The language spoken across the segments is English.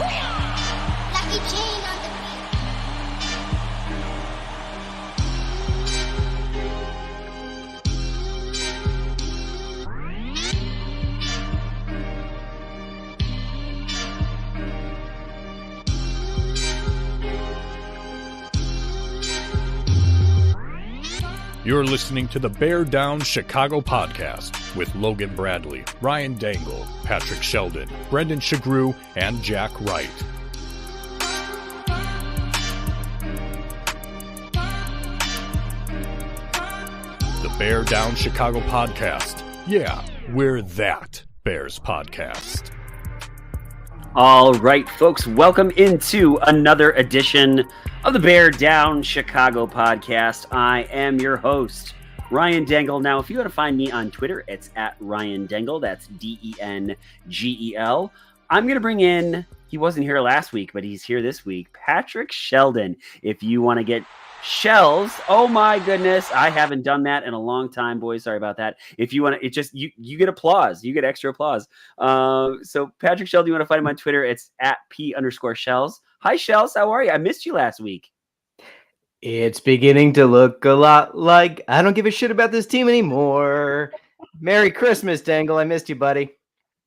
Lucky Jane on the You're listening to the Bear Down Chicago podcast with Logan Bradley, Ryan Dangle, Patrick Sheldon, Brendan Shagrew, and Jack Wright. The Bear Down Chicago podcast. Yeah, we're that Bears podcast. All right, folks, welcome into another edition of the Bear Down Chicago podcast. I am your host, Ryan Dangle. Now, if you want to find me on Twitter, it's at Ryan Dangle. That's Dengel. I'm going to bring in, he wasn't here last week, but he's here this week, Patrick Sheldon. If you want to get shells, oh my goodness, I haven't done that in a long time, boys. Sorry about that. If you want to, it just, you get applause. You get extra applause. So Patrick Sheldon, you want to find him on Twitter? It's at P_shells. Hi, Shells. How are you? I missed you last week. It's beginning to look a lot like I don't give a shit about this team anymore. Merry Christmas, Dangle. I missed you, buddy.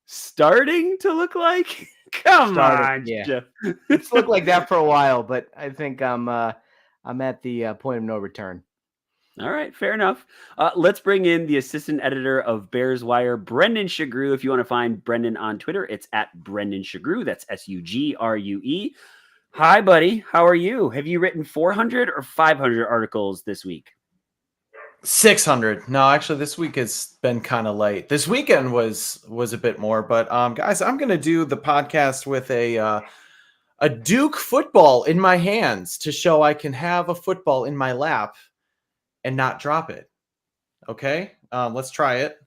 Starting to look like? Come on, yeah. Jeff. It's looked like that for a while, but I think I'm at the point of no return. All right, fair enough. Let's bring in the assistant editor of Bears Wire, Brendan Shagrew. If you want to find Brendan on Twitter, it's at Brendan Shagrew. That's Sugrue. Hi, buddy. How are you? Have you written 400 or 500 articles this week? 600. No, actually, this week has been kind of light. This weekend was a bit more, but guys, I'm going to do the podcast with a Duke football in my hands to show I can have a football in my lap and not drop it. Okay, let's try it.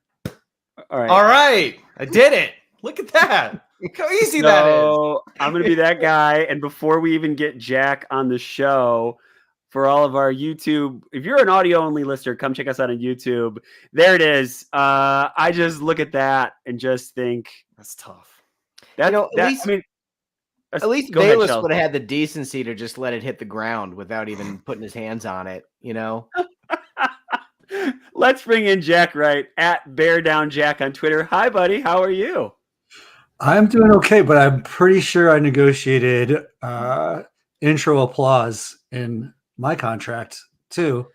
All right. I did it. Look at that. Look how easy that is. I'm going to be that guy. And before we even get Jack on the show, for all of our YouTube, if you're an audio only listener, come check us out on YouTube. There it is. I just look at that and just think that's tough. At least Bayless would have had the decency to just let it hit the ground without even putting his hands on it, you know? Let's bring in Jack Wright at Bear Down Jack on Twitter. Hi, buddy. How are you? I'm doing okay, but I'm pretty sure I negotiated intro applause in my contract too.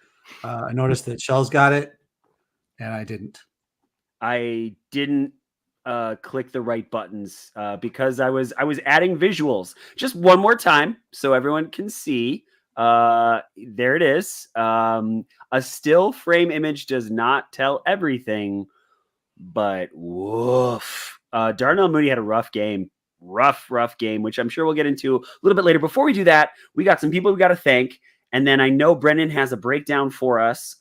I noticed that Shell's got it, and I didn't. I didn't click the right buttons because I was adding visuals. Just one more time so everyone can see. There it is. A still frame image does not tell everything, but woof. Darnell Mooney had a rough game, rough game, which I'm sure we'll get into a little bit later. Before we do that, we got some people we got to thank. And then I know Brendan has a breakdown for us,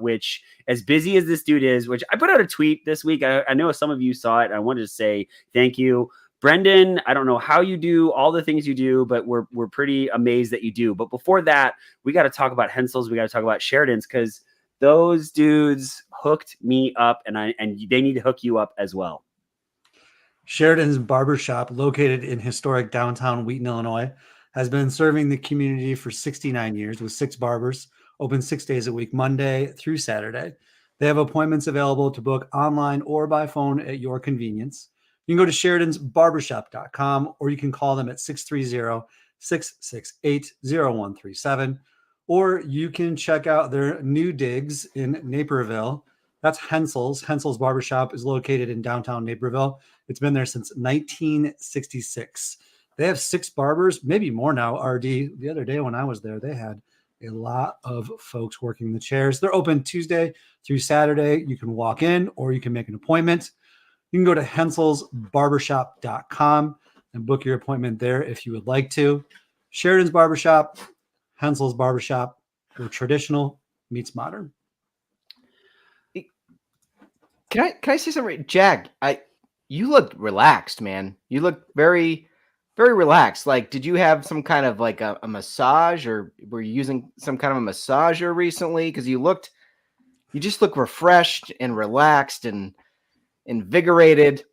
which, as busy as this dude is, which I put out a tweet this week. I know some of you saw it. I wanted to say thank you. Brendan, I don't know how you do all the things you do, but we're pretty amazed that you do. But before that, we got to talk about Hensel's. We got to talk about Sheridan's, because those dudes hooked me up, and they need to hook you up as well. Sheridan's Barbershop, located in historic downtown Wheaton, Illinois, has been serving the community for 69 years with 6 barbers, open 6 days a week, Monday through Saturday. They have appointments available to book online or by phone at your convenience. You can go to Sheridan'sBarbershop.com, or you can call them at 630-668-0137, or you can check out their new digs in Naperville. That's Hensel's. Hensel's Barbershop is located in downtown Naperville. It's been there since 1966. They have 6 barbers, maybe more now, RD. The other day when I was there, they had a lot of folks working the chairs. They're open Tuesday through Saturday. You can walk in or you can make an appointment. You can go to Hensel'sBarbershop.com and book your appointment there if you would like to. Sheridan's Barbershop, Hensel's Barbershop, where traditional meets modern. Can I say something? Jack, you look relaxed, man. You look very, very relaxed. Like, did you have some kind of like a massage, or were you using some kind of a massager recently? Because you just look refreshed and relaxed and invigorated.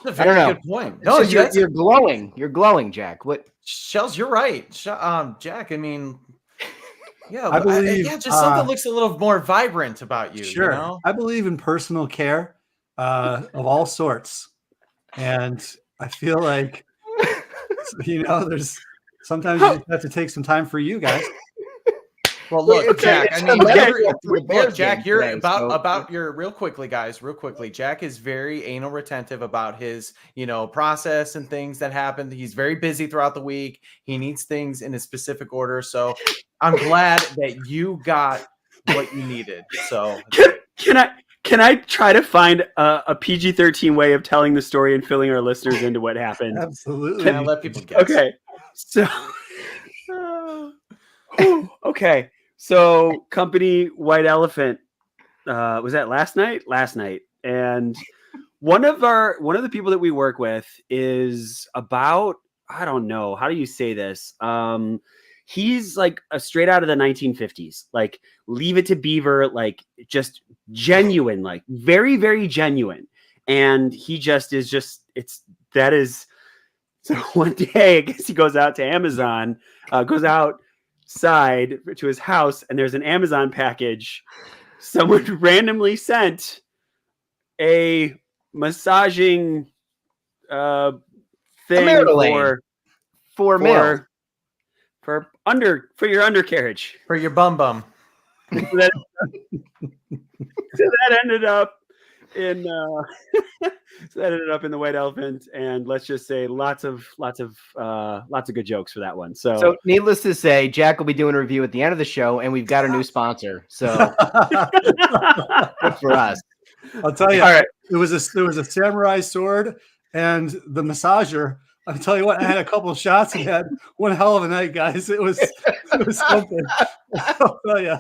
That's a I don't very know. good point. No, No, you're glowing. You're glowing, Jack. What? Shells, you're right. Jack, I mean, yeah, I believe, just something looks a little more vibrant about you, sure. you know? I believe in personal care of all sorts. And I feel like, there's sometimes you just have to take some time for you guys. Well, look, Jack, I mean, Bears Jack, game you're today, about your real quickly, guys, real quickly. Jack is very anal retentive about his, process and things that happen. He's very busy throughout the week. He needs things in a specific order. So I'm glad that you got what you needed. So Can I try to find a PG-13 way of telling the story and filling our listeners into what happened? Absolutely. can I let people guess? Okay, so okay, so company White Elephant was that last night? Last night, and one of the people that we work with is about, I don't know, how do you say this? He's like a straight out of the 1950s, like Leave It to Beaver, like just genuine, like very, very genuine. And he just is so one day, I guess he goes out to Amazon, goes outside to his house, and there's an Amazon package. Someone randomly sent a massaging thing for male. for your undercarriage. For your bum. So that ended up in the White Elephant, and let's just say lots of good jokes for that one. So needless to say, Jack will be doing a review at the end of the show, and we've got a new sponsor. So good for us. I'll tell you, all right, there was a samurai sword and the massager. I'll tell you what, I had a couple of shots and had one hell of a night, guys. It was something. I'll tell you.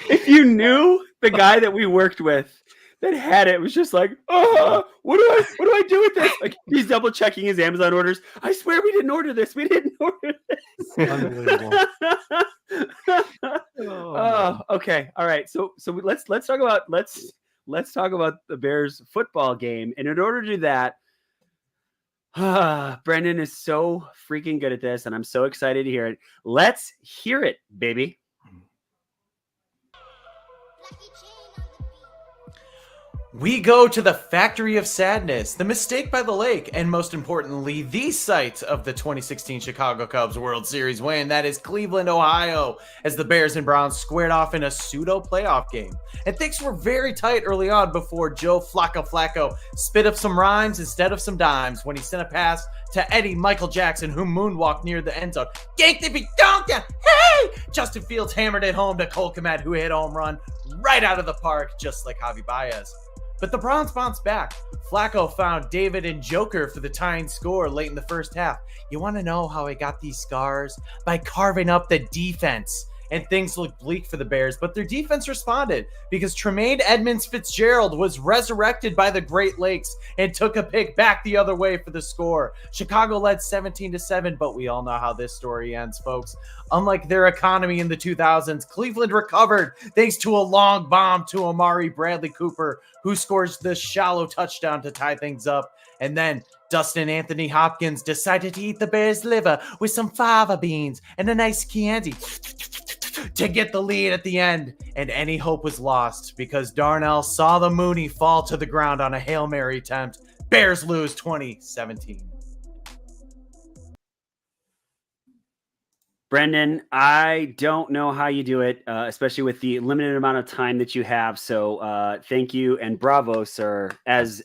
If you knew the guy that we worked with that had it, was just like, oh, what do I do with this? Like, he's double checking his Amazon orders. I swear we didn't order this. We didn't order this. Unbelievable. Oh, okay. All right. So let's talk about the Bears football game. And in order to do that, Brendan is so freaking good at this, and I'm so excited to hear it. Let's hear it, baby. We go to the Factory of Sadness, the Mistake by the Lake, and most importantly, the site of the 2016 Chicago Cubs World Series win. That is Cleveland, Ohio, as the Bears and Browns squared off in a pseudo playoff game. And things were very tight early on before Joe Flacco spit up some rhymes instead of some dimes when he sent a pass to Eddie Michael Jackson, who moonwalked near the end zone. Gank the donka! Hey! Justin Fields hammered it home to Cole Kmet, who hit a home run right out of the park, just like Javi Baez. But the Browns bounced back. Flacco found David and Joker for the tying score late in the first half. You want to know how he got these scars? By carving up the defense. And things looked bleak for the Bears, but their defense responded because Tremaine Edmonds-Fitzgerald was resurrected by the Great Lakes and took a pick back the other way for the score. Chicago led 17-7, but we all know how this story ends, folks. Unlike their economy in the 2000s, Cleveland recovered thanks to a long bomb to Amari Bradley Cooper, who scores the shallow touchdown to tie things up. And then Dustin Anthony Hopkins decided to eat the Bears' liver with some fava beans and a nice Chianti to get the lead at the end. And any hope was lost because Darnell saw the Mooney fall to the ground on a Hail Mary attempt. Bears lose 2017. Brendan, I don't know how you do it, especially with the limited amount of time that you have. So thank you and bravo, sir, as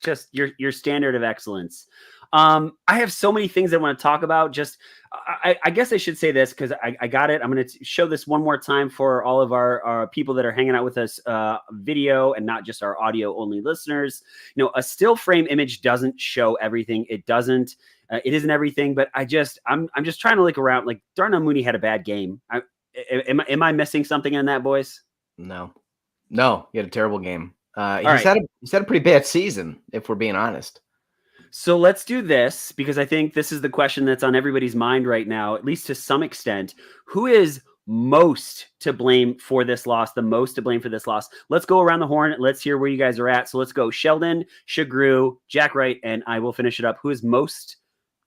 just your standard of excellence. I have so many things I want to talk about. Just I guess I should say this because I got it. I'm going to show this one more time for all of our people that are hanging out with us, video and not just our audio only listeners. You know, a still frame image doesn't show everything. It doesn't. It isn't everything, but I'm just trying to look around. Like Darnell Mooney had a bad game. Am I missing something in that, boys? No, he had a terrible game. He's had a pretty bad season, if we're being honest. So let's do this because I think this is the question that's on everybody's mind right now, at least to some extent. Who is most to blame for this loss, Let's go around the horn. Let's hear where you guys are at. So let's go Sheldon, Shagru, Jack Wright, and I will finish it up. Who is most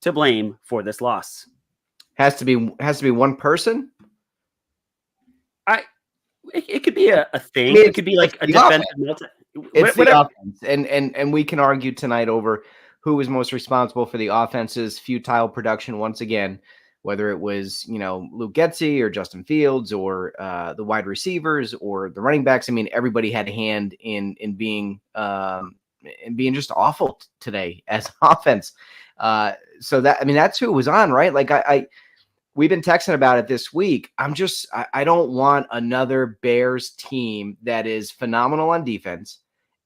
to blame for this loss? Has to be one person. It could be a thing. I mean, it could be like a defensive multi. It's the offense, and we can argue tonight over who was most responsible for the offense's futile production once again, whether it was Luke Getsy or Justin Fields or the wide receivers or the running backs. I mean, everybody had a hand in being just awful today as offense. So that's who it was on, right? Like we've been texting about it this week. I don't want another Bears team that is phenomenal on defense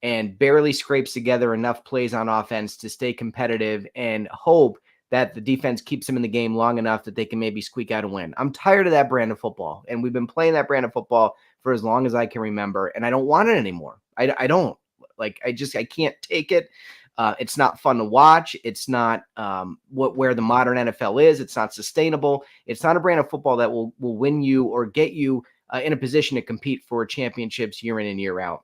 and barely scrapes together enough plays on offense to stay competitive and hope that the defense keeps them in the game long enough that they can maybe squeak out a win. I'm tired of that brand of football, and we've been playing that brand of football for as long as I can remember, and I don't want it anymore. I don't. Like, I can't take it. It's not fun to watch. It's not where the modern NFL is. It's not sustainable. It's not a brand of football that will win you or get you in a position to compete for championships year in and year out.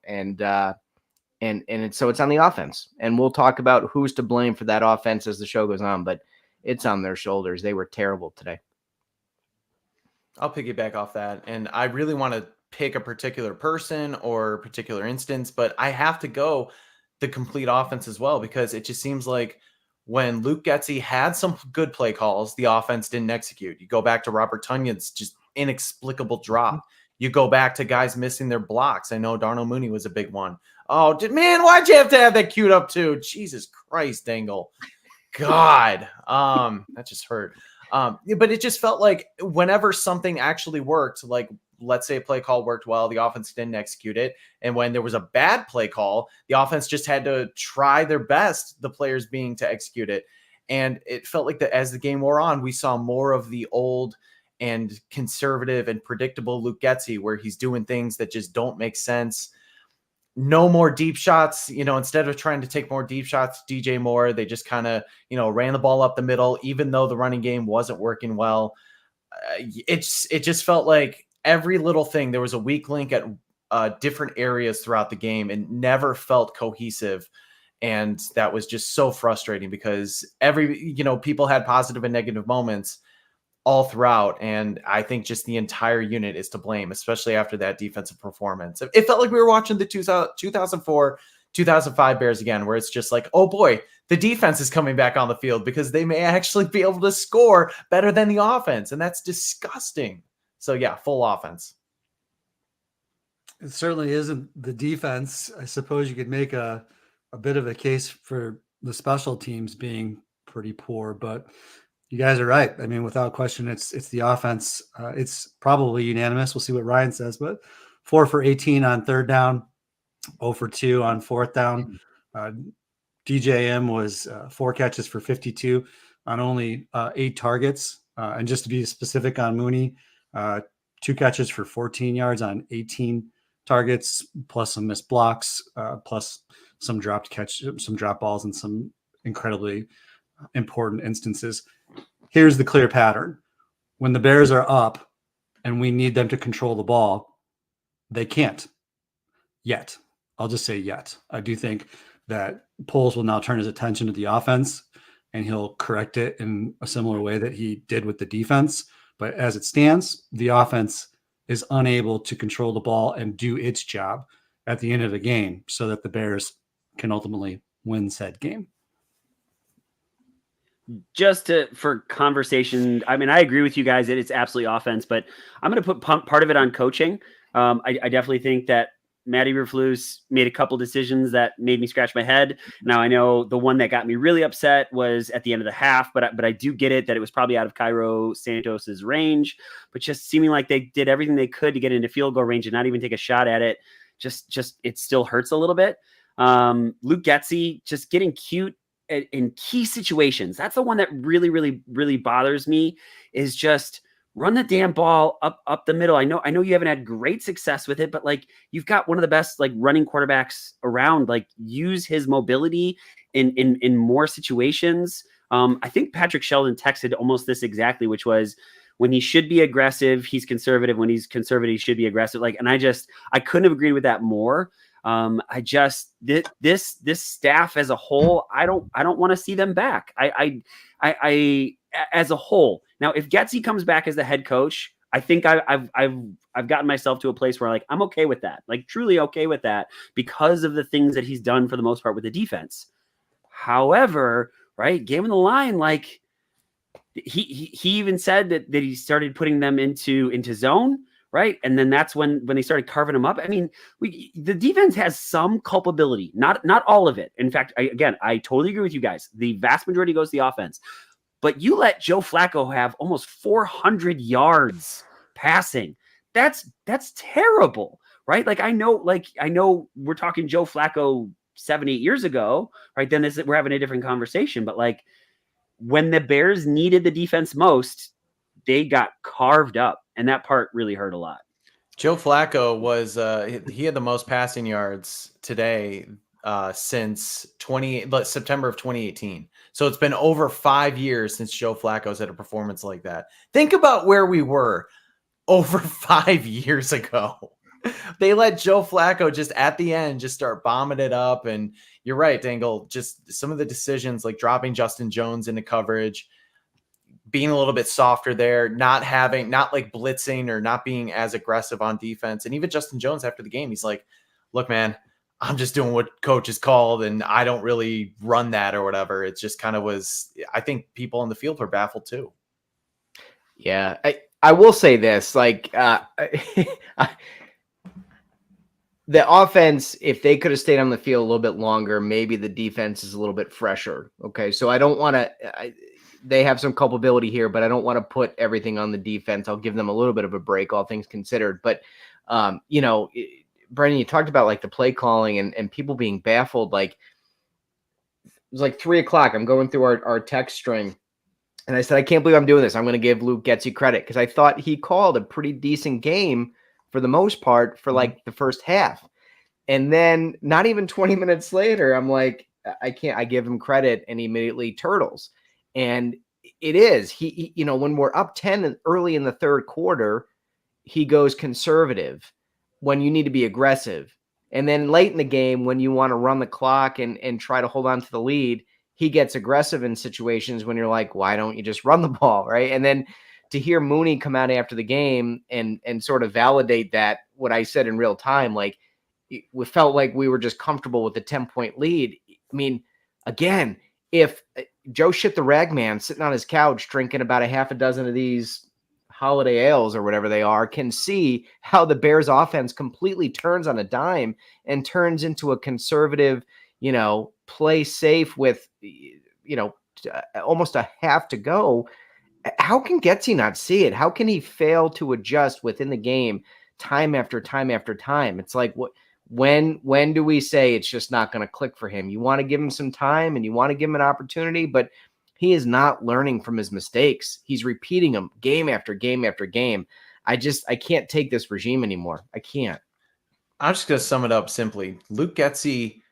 So it's on the offense. And we'll talk about who's to blame for that offense as the show goes on, but it's on their shoulders. They were terrible today. I'll piggyback off that. And I really want to pick a particular person or a particular instance, but I have to go the complete offense as well, because it just seems like when Luke Getsy had some good play calls, the offense didn't execute. You go back to Robert Tunyon's just inexplicable drop. You go back to guys missing their blocks. I know Darnell Mooney was a big one. Oh, man, why'd you have to have that queued up too? Jesus Christ, Dangle. God, that just hurt. But it just felt like whenever something actually worked, like let's say a play call worked well, the offense didn't execute it. And when there was a bad play call, the offense just had to try their best, the players being to execute it. And it felt like that as the game wore on, we saw more of the old and conservative and predictable Luke Getsy, where he's doing things that just don't make sense. No more deep shots, instead of trying to take more deep shots, DJ Moore, they just kind of, ran the ball up the middle, even though the running game wasn't working well. It just felt like every little thing, there was a weak link at different areas throughout the game and never felt cohesive. And that was just so frustrating because people had positive and negative moments all throughout. And I think just the entire unit is to blame, especially after that defensive performance. It felt like we were watching the 2004, 2005 Bears again, where it's just like, oh boy, the defense is coming back on the field because they may actually be able to score better than the offense. And that's disgusting. So yeah, full offense. It certainly isn't the defense. I suppose you could make a bit of a case for the special teams being pretty poor, but you guys are right. I mean, without question, it's the offense. It's probably unanimous. We'll see what Ryan says, but 4 for 18 on third down, 0 for 2 on fourth down. DJM was 4 catches for 52 on only 8 targets. And just to be specific on Mooney, 2 catches for 14 yards on 18 targets, plus some missed blocks, plus some drop balls and some incredibly important instances. Here's the clear pattern. When the Bears are up and we need them to control the ball, they can't yet. I'll just say yet. I do think that Poles will now turn his attention to the offense and he'll correct it in a similar way that he did with the defense. But as it stands, the offense is unable to control the ball and do its job at the end of the game so that the Bears can ultimately win said game. Just for conversation, I mean, I agree with you guys that it's absolutely offense, but I'm going to put part of it on coaching. I definitely think that Matty Eberflus made a couple decisions that made me scratch my head. Now, I know the one that got me really upset was at the end of the half, but I do get it that it was probably out of Cairo Santos's range, but just seeming like they did everything they could to get into field goal range and not even take a shot at it. Just it still hurts a little bit. Luke Getsy just getting cute in key situations. That's the one that really, really, really bothers me, is just run the damn ball up the middle. I know you haven't had great success with it, but like you've got one of the best like running quarterbacks around. Like use his mobility in more situations. I think Patrick Sheldon texted almost this exactly, which was when he should be aggressive, he's conservative. When he's conservative, he should be aggressive. Like, and I couldn't have agreed with that more. This staff as a whole, I don't want to see them back. I as a whole. Now, if Getsy comes back as the head coach, I think I've gotten myself to a place where like I'm okay with that, like truly okay with that, because of the things that he's done for the most part with the defense. However, right, game in the line, like he even said that he started putting them into zone, right, and then that's when they started carving them up. I mean, the defense has some culpability, not all of it. In fact, I totally agree with you guys. The vast majority goes to the offense. But you let Joe Flacco have almost 400 yards passing. That's terrible, right? Like I know we're talking Joe Flacco 7-8 years ago, right? Then we're having a different conversation. But like when the Bears needed the defense most, they got carved up, and that part really hurt a lot. Joe Flacco was he had the most passing yards today since September of 2018. So it's been over 5 years since Joe Flacco's had a performance like that. Think about where we were over 5 years ago. They let Joe Flacco just at the end just start bombing it up. And you're right, Dangle, just some of the decisions like dropping Justin Jones into coverage, being a little bit softer there, not like blitzing or not being as aggressive on defense. And even Justin Jones after the game, he's like, look, man, I'm just doing what coach is called and I don't really run that or whatever. It just kind of was, I think people on the field were baffled too. Yeah. I will say this, like, the offense, if they could have stayed on the field a little bit longer, maybe the defense is a little bit fresher. Okay. So I don't want to, they have some culpability here, but I don't want to put everything on the defense. I'll give them a little bit of a break, all things considered. But, Brendan, you talked about like the play calling and people being baffled. Like it was like 3:00. I'm going through our text string and I said, I can't believe I'm doing this. I'm going to give Luke Getsy credit because I thought he called a pretty decent game for the most part for like the first half. And then not even 20 minutes later, I'm like, I give him credit, and he immediately turtles. And it is he when we're up 10 early in the third quarter, he goes conservative when you need to be aggressive. And then late in the game, when you want to run the clock and try to hold on to the lead, he gets aggressive in situations when you're like, why don't you just run the ball, right? And then to hear Mooney come out after the game and sort of validate that, what I said in real time, like we felt like we were just comfortable with the 10-point lead. I mean, again, if Joe Shit the Ragman sitting on his couch drinking about a half a dozen of these holiday ales or whatever they are, can see how the Bears offense completely turns on a dime and turns into a conservative, play safe with, almost a half to go. How can Getsy not see it? How can he fail to adjust within the game time after time after time? It's like, when do we say it's just not going to click for him? You want to give him some time and you want to give him an opportunity, but he is not learning from his mistakes. He's repeating them game after game after game. I can't take this regime anymore. I can't. I'm just going to sum it up simply. Luke Getsy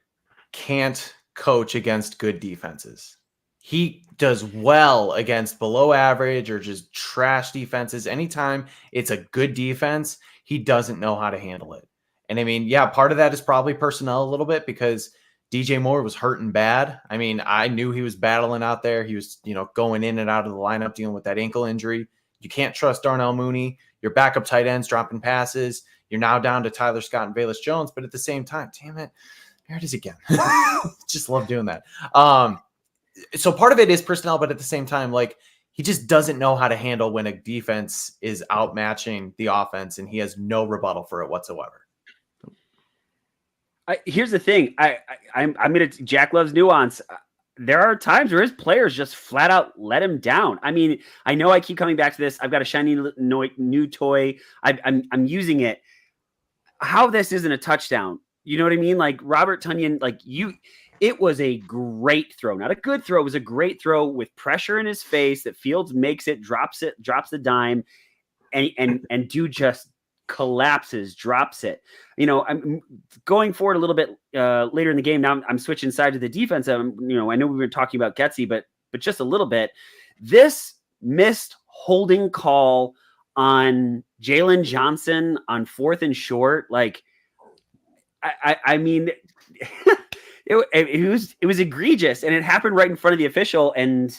can't coach against good defenses. He does well against below average or just trash defenses. Anytime it's a good defense, he doesn't know how to handle it. And I mean, yeah, part of that is probably personnel a little bit because DJ Moore was hurting bad. I mean, I knew he was battling out there. He was, going in and out of the lineup dealing with that ankle injury. You can't trust Darnell Mooney. Your backup tight ends dropping passes. You're now down to Tyler Scott and Velus Jones. But at the same time, damn it, there it is again. Just love doing that. So part of it is personnel, but at the same time, like he just doesn't know how to handle when a defense is outmatching the offense, and he has no rebuttal for it whatsoever. Here's the thing. I'm gonna. Jack loves nuance. There are times where his players just flat out let him down. I mean, I know I keep coming back to this. I've got a shiny new toy. I'm using it. How this isn't a touchdown? You know what I mean? Like Robert Tonyan, it was a great throw, not a good throw. It was a great throw with pressure in his face that Fields makes it, drops the dime, and dude just collapses, drops it. I'm going forward a little bit later in the game. Now I'm switching side to the defense. I know we were talking about Getsy, but just a little bit. This missed holding call on Jalen Johnson on 4th and short. Like, I mean, it was egregious, and it happened right in front of the official, and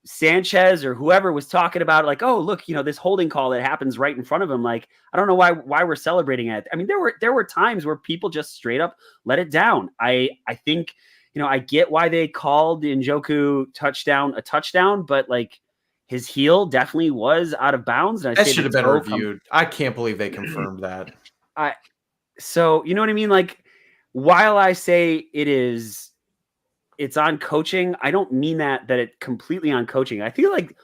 Sanchez or whoever was talking about it, like, oh, look, this holding call that happens right in front of him. Like, I don't know why we're celebrating it. I mean, there were times where people just straight up let it down. I think, I get why they called the Njoku touchdown a touchdown, but like his heel definitely was out of bounds. And that should have been reviewed. I can't believe they confirmed that. So, you know what I mean? Like, while I say it's on coaching, I don't mean that it's completely on coaching. I feel like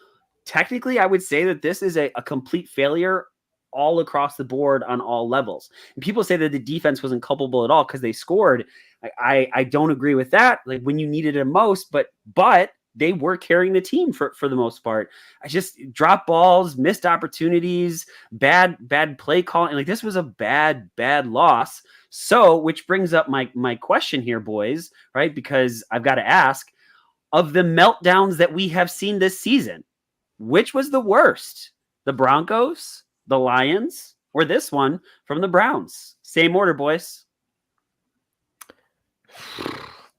technically I would say that this is a complete failure all across the board on all levels. And people say that the defense wasn't culpable at all because they scored. I don't agree with that. Like, when you needed it most, but they were carrying the team for the most part. I just dropped balls, missed opportunities, bad play calling. Like, this was a bad loss. So, which brings up my question here, boys, right? Because I've got to ask, of the meltdowns that we have seen this season, which was the worst? The Broncos, the Lions, or this one from the Browns? Same order, boys.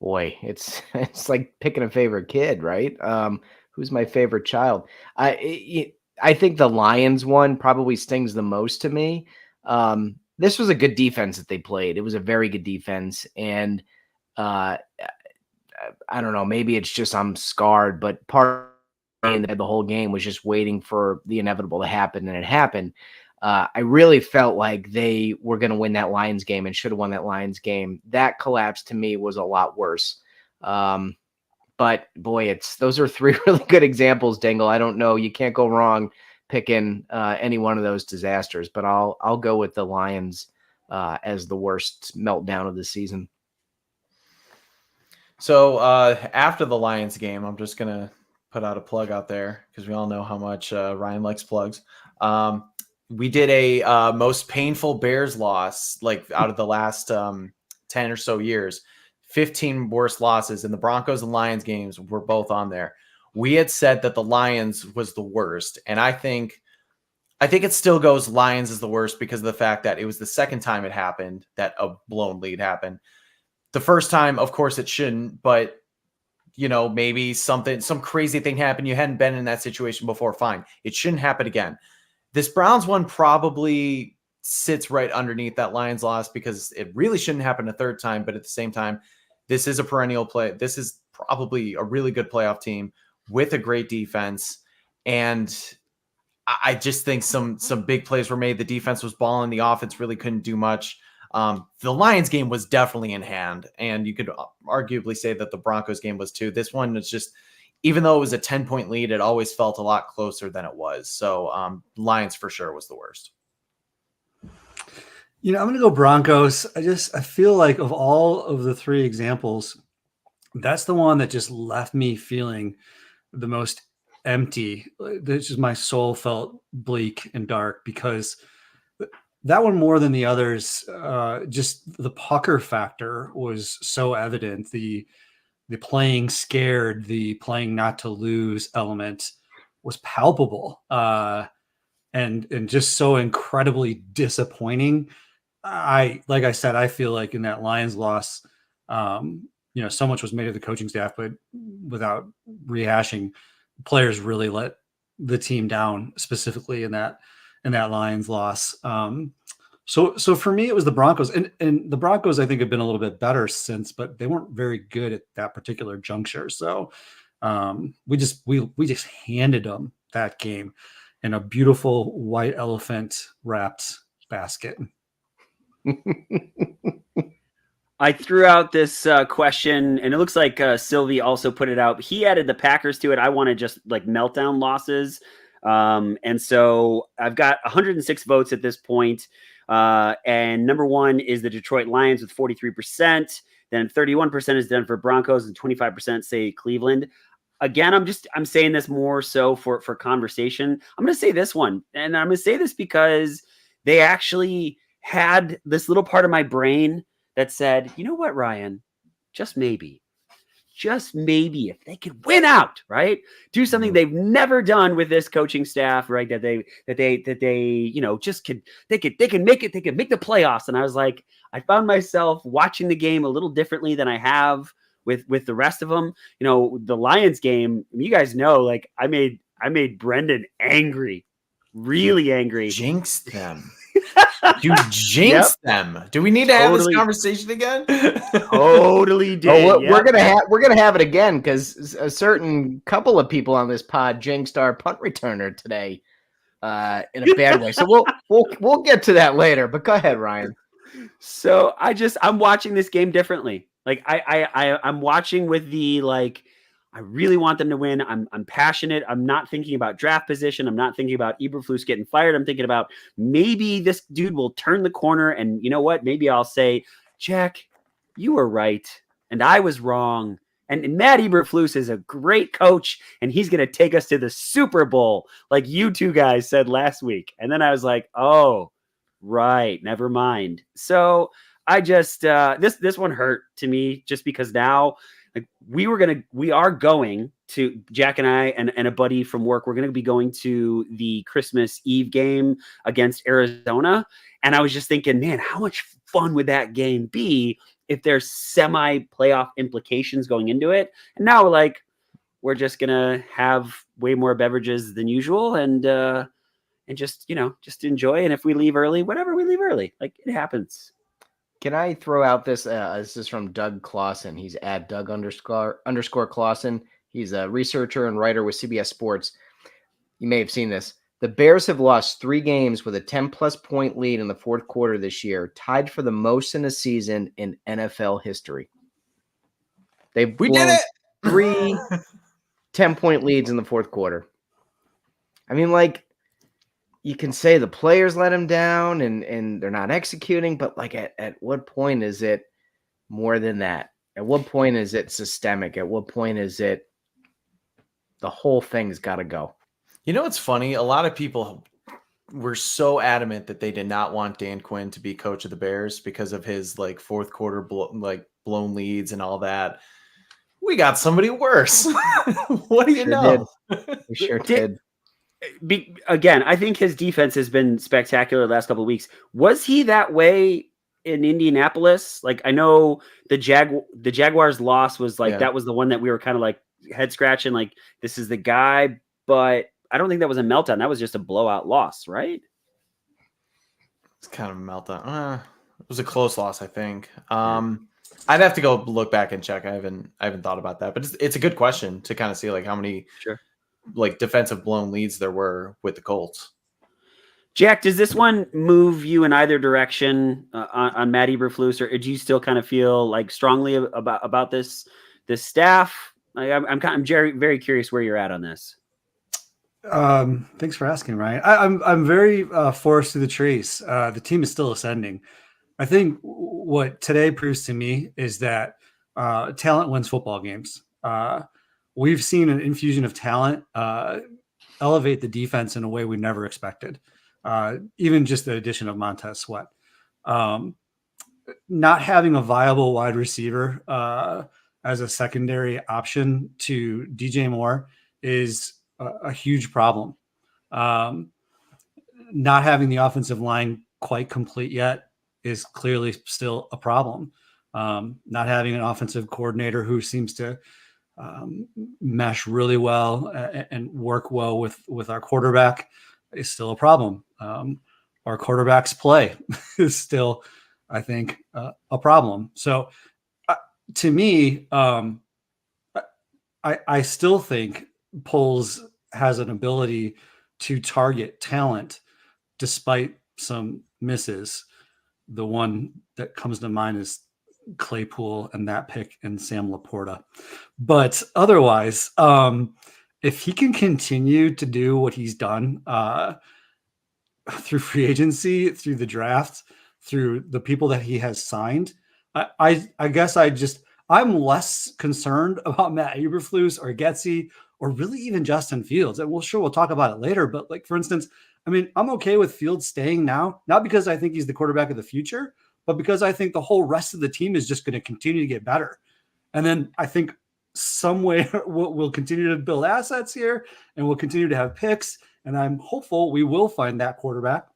Boy, it's like picking a favorite kid, right? Who's my favorite child? I think the Lions one probably stings the most to me. This was a good defense that they played. It was a very good defense, and I don't know. Maybe it's just I'm scarred, but part of the whole game was just waiting for the inevitable to happen, and it happened. I really felt like they were going to win that Lions game and should have won that Lions game. That collapse to me was a lot worse. But boy, those are 3 really good examples, Dingle. I don't know. You can't go wrong picking any one of those disasters, but I'll go with the Lions as the worst meltdown of the season. So after the Lions game, I'm just going to put out a plug out there because we all know how much Ryan likes plugs. We did a most painful Bears loss, like out of the last 10 or so years, 15 worst losses, and the Broncos and Lions games were both on there. We had said that the Lions was the worst, and I think it still goes Lions is the worst because of the fact that it was the second time it happened that a blown lead happened. The first time, of course, it shouldn't, but maybe some crazy thing happened. You hadn't been in that situation before. Fine. It shouldn't happen again. This Browns one probably sits right underneath that Lions loss because it really shouldn't happen a third time. But at the same time, this is a perennial play. This is probably a really good playoff team with a great defense. And I just think some big plays were made. The defense was balling. The offense really couldn't do much. The Lions game was definitely in hand. And you could arguably say that the Broncos game was too. This one was just, even though it was a 10-point lead, it always felt a lot closer than it was. So Lions for sure was the worst. I'm going to go Broncos. I feel like of all of the 3 examples, that's the one that just left me feeling the most empty. My soul felt bleak and dark because that one more than the others, just the pucker factor was so evident. The playing scared, the playing not to lose element was palpable, and just so incredibly disappointing. Like I said, I feel like in that Lions loss, so much was made of the coaching staff, but without rehashing, players really let the team down, specifically in that Lions loss. So for me, it was the Broncos, and the Broncos I think have been a little bit better since, but they weren't very good at that particular juncture. So we just handed them that game in a beautiful white elephant wrapped basket. I threw out this question, and it looks like Sylvie also put it out. He added the Packers to it. I wanted just like meltdown losses. And so I've got 106 votes at this point. And number 1 is the Detroit Lions with 43%. Then 31% is Denver Broncos and 25% say Cleveland. Again, I'm saying this more so for conversation. I'm going to say this one, and I'm going to say this because they actually had this little part of my brain that said, you know what, Ryan, just maybe just maybe if they could win out, right? Do something they've never done with this coaching staff, right? That they you know just could they can make it, they could make the playoffs. And I was like, I found myself watching the game a little differently than I have with the rest of them. You know, the Lions game, you guys know, like I made Brendan angry, really angry. Jinxed them. You jinxed them. Do we need to have this conversation again? Totally did. Oh, we're gonna have it again because a certain couple of people on this pod jinxed our punt returner today in a bad way. So we'll get to that later. But go ahead, Ryan. So I'm watching this game differently. Like I'm watching with the like. I really want them to win. I'm passionate. I'm not thinking about draft position. I'm not thinking about Eberflus getting fired. I'm thinking about maybe this dude will turn the corner. And you know what? Maybe I'll say, Jack, you were right. And I was wrong. And Matt Eberflus is a great coach. And he's going to take us to the Super Bowl, like you two guys said last week. And then I was like, oh, right. Never mind. So I just, this one hurt to me just because now, like we are going to Jack and I and a buddy from work. We're going to be going to the Christmas Eve game against Arizona. And I was just thinking, man, how much fun would that game be if there's semi playoff implications going into it? And now like, we're just going to have way more beverages than usual and just, you know, just enjoy. And if we leave early, whatever, we leave early, like it happens. Can I throw out this? This is from Doug Clausen. He's at Doug _ Clausen. He's a researcher and writer with CBS Sports. You may have seen this. The Bears have lost 3 games with a 10-plus point lead in the fourth quarter this year, tied for the most in a season in NFL history. We did it! 3 10-point leads in the fourth quarter. I mean, like, you can say the players let him down and they're not executing, but like at what point is it more than that? At what point is it systemic? At what point is it the whole thing's got to go? You know, what's funny. A lot of people were so adamant that they did not want Dan Quinn to be coach of the Bears because of his like fourth quarter blown leads and all that. We got somebody worse. What do you know? We sure did. Again, I think his defense has been spectacular the last couple of weeks. Was he that way in Indianapolis? Like, I know the Jaguars loss was like, that was the one that we were kind of like head scratching, like this is the guy, but I don't think that was a meltdown. That was just a blowout loss, right? It's kind of a meltdown. It was a close loss, I think. I'd have to go look back and check. I haven't thought about that, but it's a good question to kind of see like how many like defensive blown leads there were with the Colts. Jack, does this one move you in either direction on Matt Eberflus, or do you still kind of feel like strongly about this staff? I'm very, very curious where you're at on this. Thanks for asking, Ryan. I'm very forest through the trees. The team is still ascending. I think what today proves to me is that talent wins football games. We've seen an infusion of talent elevate the defense in a way we never expected. Even just the addition of Montez Sweat. Not having a viable wide receiver as a secondary option to DJ Moore is a huge problem. Not having the offensive line quite complete yet is clearly still a problem. Not having an offensive coordinator who seems to mesh really well and work well with our quarterback is still a problem. Our quarterback's play is still, I think, a problem. So to me, I still think Poles has an ability to target talent despite some misses. The one that comes to mind is Claypool and that pick and Sam Laporta. But otherwise, if he can continue to do what he's done through free agency, through the draft, through the people that he has signed, I guess I'm less concerned about Matt Eberflus or Getsy or really even Justin Fields. And we'll talk about it later. But like, for instance, I mean, I'm okay with Fields staying now, not because I think he's the quarterback of the future, but because I think the whole rest of the team is just going to continue to get better. And then I think somewhere we'll continue to build assets here, and we'll continue to have picks. And I'm hopeful we will find that quarterback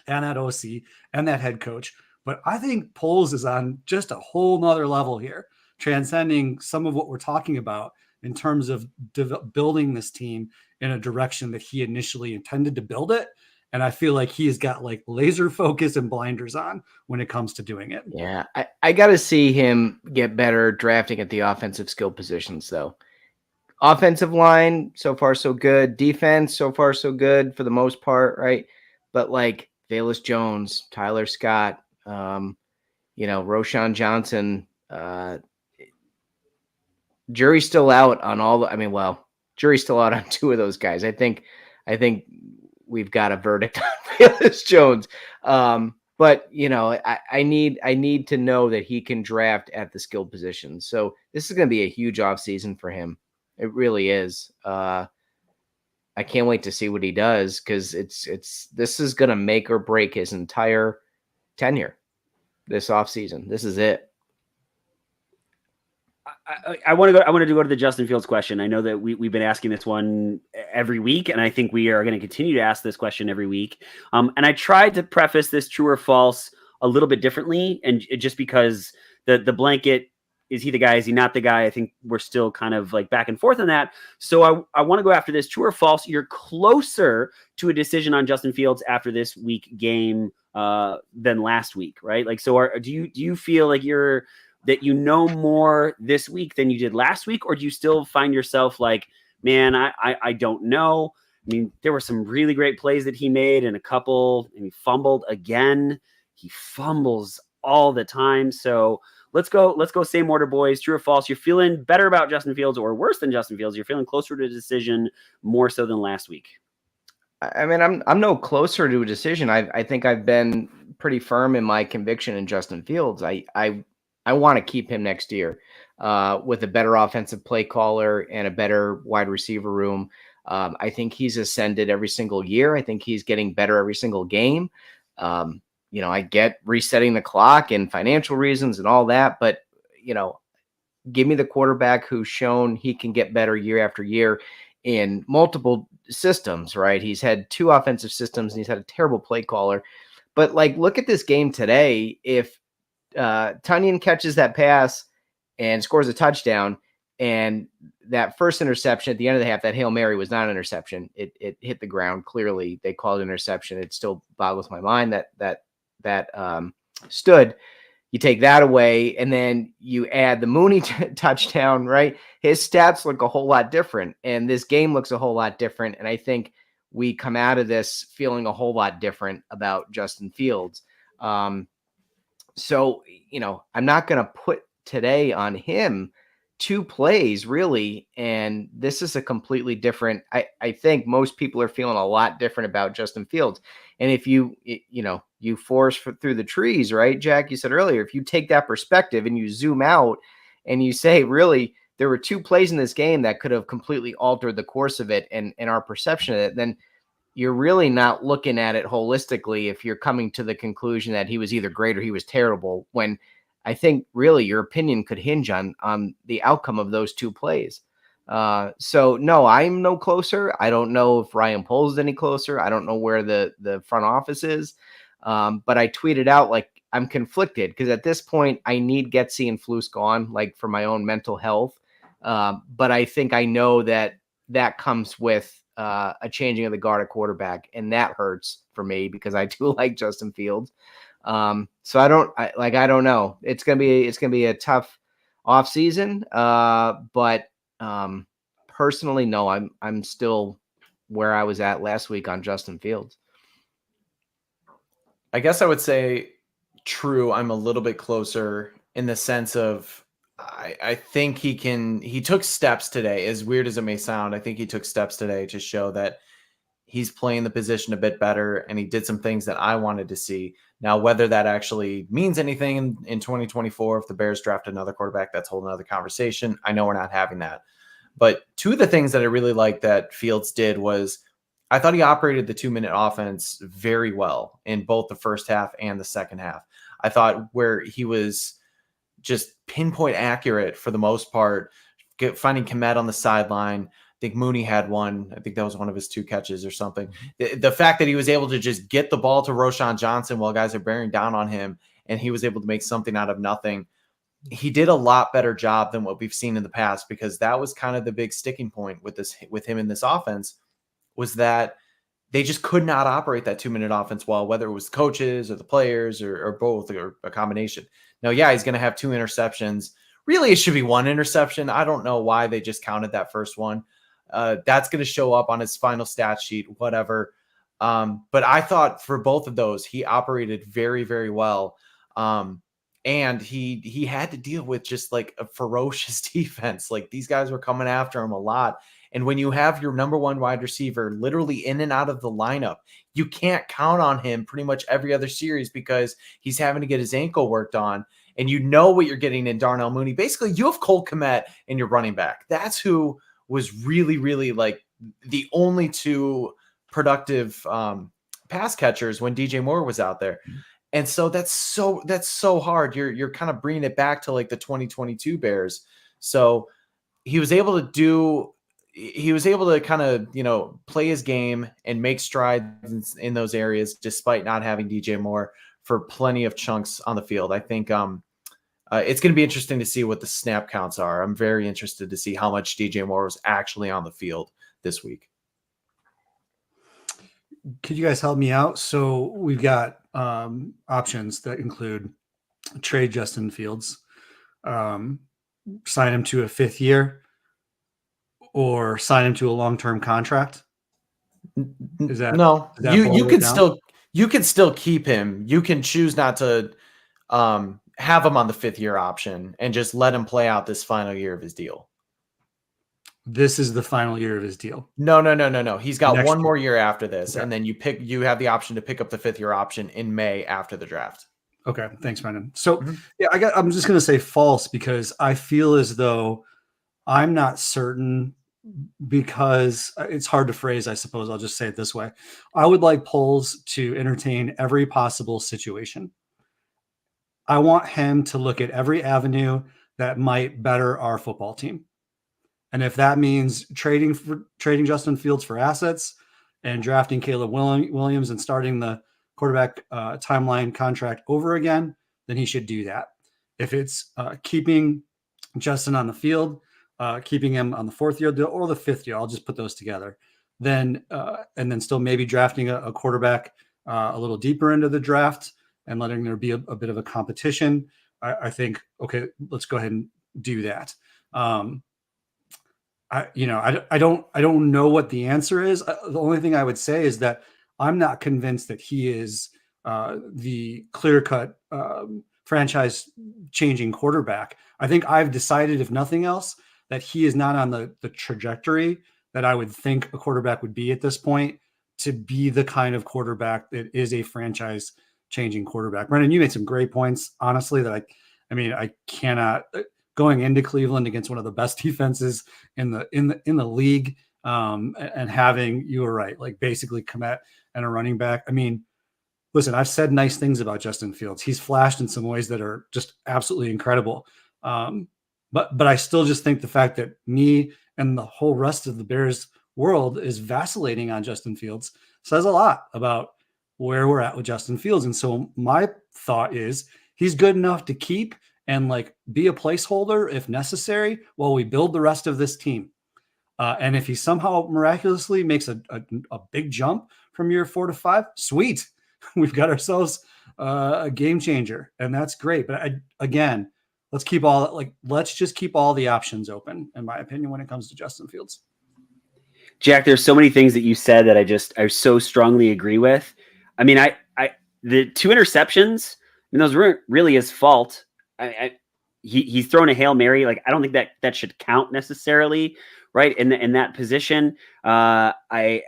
and that OC and that head coach. But I think Poles is on just a whole nother level here, transcending some of what we're talking about in terms of building this team in a direction that he initially intended to build it. And I feel like he's got like laser focus and blinders on when it comes to doing it. Yeah, I got to see him get better drafting at the offensive skill positions, though. Offensive line, so far so good. Defense, so far so good for the most part, right? But like Velus Jones, Tyler Scott, Roshan Johnson, jury's still out on all the, jury's still out on two of those guys. I think we've got a verdict on Velus Jones. But I need to know that he can draft at the skill position. So this is going to be a huge offseason for him. It really is. I can't wait to see what he does, because this is going to make or break his entire tenure this offseason. This is it. I want to go to the Justin Fields question. I know that we've been asking this one every week, and I think we are going to continue to ask this question every week. And I tried to preface this true or false a little bit differently, and just because the blanket, is he the guy? Is he not the guy? I think we're still kind of like back and forth on that. So I want to go after this true or false. You're closer to a decision on Justin Fields after this week game than last week, right? Like, so do you feel like that you know more this week than you did last week? Or do you still find yourself like, man, I don't know. I mean, there were some really great plays that he made, and a couple, and he fumbled again. He fumbles all the time. So let's go same order, boys. True or false? You're feeling better about Justin Fields or worse than Justin Fields? You're feeling closer to a decision more so than last week? I mean, I'm no closer to a decision. I think I've been pretty firm in my conviction in Justin Fields. I want to keep him next year with a better offensive play caller and a better wide receiver room. I think he's ascended every single year. I think he's getting better every single game. I get resetting the clock and financial reasons and all that, but give me the quarterback who's shown he can get better year after year in multiple systems, right? He's had 2 offensive systems and he's had a terrible play caller. But like, look at this game today. If Tunyon catches that pass and scores a touchdown, and that first interception at the end of the half, that Hail Mary was not an interception. It hit the ground. Clearly they called it interception. It still boggles my mind that stood. You take that away, and then you add the Mooney touchdown, right? His stats look a whole lot different, and this game looks a whole lot different. And I think we come out of this feeling a whole lot different about Justin Fields. So, I'm not going to put today on him 2 plays really. And this is a completely different, I think most people are feeling a lot different about Justin Fields. And if you force through the trees, right, Jack, you said earlier, if you take that perspective and you zoom out and you say, really, there were 2 plays in this game that could have completely altered the course of it and our perception of it, then you're really not looking at it holistically if you're coming to the conclusion that he was either great or he was terrible, when I think really your opinion could hinge on the outcome of those 2 plays. So no, I'm no closer. I don't know if Ryan Poles is any closer. I don't know where the front office is. But I tweeted out, like, I'm conflicted because at this point I need Getsy and Flus gone, like, for my own mental health. But I think I know that comes with a changing of the guard at quarterback, and that hurts for me because I do like Justin Fields. So I don't know. It's gonna be a tough off season. But personally, no, I'm still where I was at last week on Justin Fields. I guess I would say true. I'm a little bit closer in the sense of I think he took steps today, as weird as it may sound. I think he took steps today to show that he's playing the position a bit better, and he did some things that I wanted to see. Now, whether that actually means anything in 2024, if the Bears draft another quarterback, that's a whole nother conversation. I know we're not having that. But 2 of the things that I really liked that Fields did was I thought he operated the 2-minute offense very well in both the first half and the second half. I thought where he was just pinpoint accurate for the most part, finding Kmet on the sideline. I think Mooney had one. I think that was one of his 2 catches or something. The fact that he was able to just get the ball to Roshan Johnson while guys are bearing down on him, and he was able to make something out of nothing. He did a lot better job than what we've seen in the past, because that was kind of the big sticking point with him in this offense, was that they just could not operate that 2-minute offense well, whether it was the coaches or the players or both, or a combination. Now, yeah, he's going to have 2 interceptions. Really, it should be 1 interception. I don't know why they just counted that first one. That's going to show up on his final stat sheet, whatever. But I thought for both of those, he operated very, very well. And he had to deal with just like a ferocious defense. Like, these guys were coming after him a lot. And when you have your number 1 wide receiver literally in and out of the lineup, you can't count on him pretty much every other series, because he's having to get his ankle worked on. And you know what you're getting in Darnell Mooney. Basically, you have Cole Kmet in your running back. That's who was really, really like the only 2 productive pass catchers when DJ Moore was out there. And so that's so hard. You're kind of bringing it back to like the 2022 Bears. So he was able to kind of, play his game and make strides in those areas, despite not having DJ Moore for plenty of chunks on the field. I think it's going to be interesting to see what the snap counts are. I'm very interested to see how much DJ Moore was actually on the field this week. Could you guys help me out? So we've got options that include trade Justin Fields, sign him to a 5th year, or sign him to a long-term contract. Is that no? Is that you can still keep him. You can choose not to have him on the 5th year option and just let him play out this final year of his deal. This is the final year of his deal. No. He's got Next one year. more year after this, Okay. and then you have the option to pick up the 5th year option in May after the draft. Okay, thanks, Brendan. So yeah, I'm just going to say false, because I feel as though I'm not certain, because it's hard to phrase, I suppose. I'll just say it this way. I would like Poles to entertain every possible situation. I want him to look at every avenue that might better our football team. And if that means trading Justin Fields for assets and drafting Caleb Williams and starting the quarterback timeline contract over again, then he should do that. If it's keeping Justin on the field, keeping him on the 4th year deal or the 5th year, I'll just put those together. Then and then still maybe drafting a quarterback a little deeper into the draft and letting there be a bit of a competition. I think, okay, let's go ahead and do that. I don't know what the answer is. The only thing I would say is that I'm not convinced that he is the clear-cut franchise-changing quarterback. I think I've decided, if nothing else, that he is not on the trajectory that I would think a quarterback would be at this point to be the kind of quarterback that is a franchise-changing quarterback. Brendan, you made some great points, honestly, that I cannot. Going into Cleveland against one of the best defenses in the league, and having, you were right, like basically Kmet and a running back. I mean, listen, I've said nice things about Justin Fields. He's flashed in some ways that are just absolutely incredible. But I still just think the fact that me and the whole rest of the Bears world is vacillating on Justin Fields says a lot about where we're at with Justin Fields. And so my thought is he's good enough to keep and like be a placeholder if necessary while we build the rest of this team. And if he somehow miraculously makes a big jump from year 4 to 5, sweet. We've got ourselves a game changer, and that's great. But again, let's just keep all the options open, in my opinion, when it comes to Justin Fields. Jack, there's so many things that you said that I so strongly agree with. I mean, the 2 interceptions, those weren't really his fault. He's thrown a Hail Mary. Like, I don't think that should count necessarily, right? In that position, I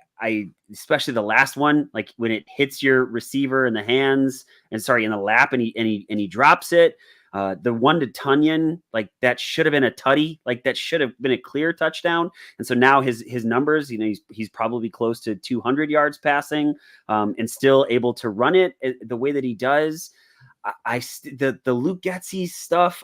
especially the last one, like when it hits your receiver in the hands in the lap, and he drops it. The one to Tunyon, like that should have been a tutty, like that should have been a clear touchdown. And so now his numbers, he's probably close to 200 yards passing, and still able to run it the way that he does. The Luke Getsy stuff,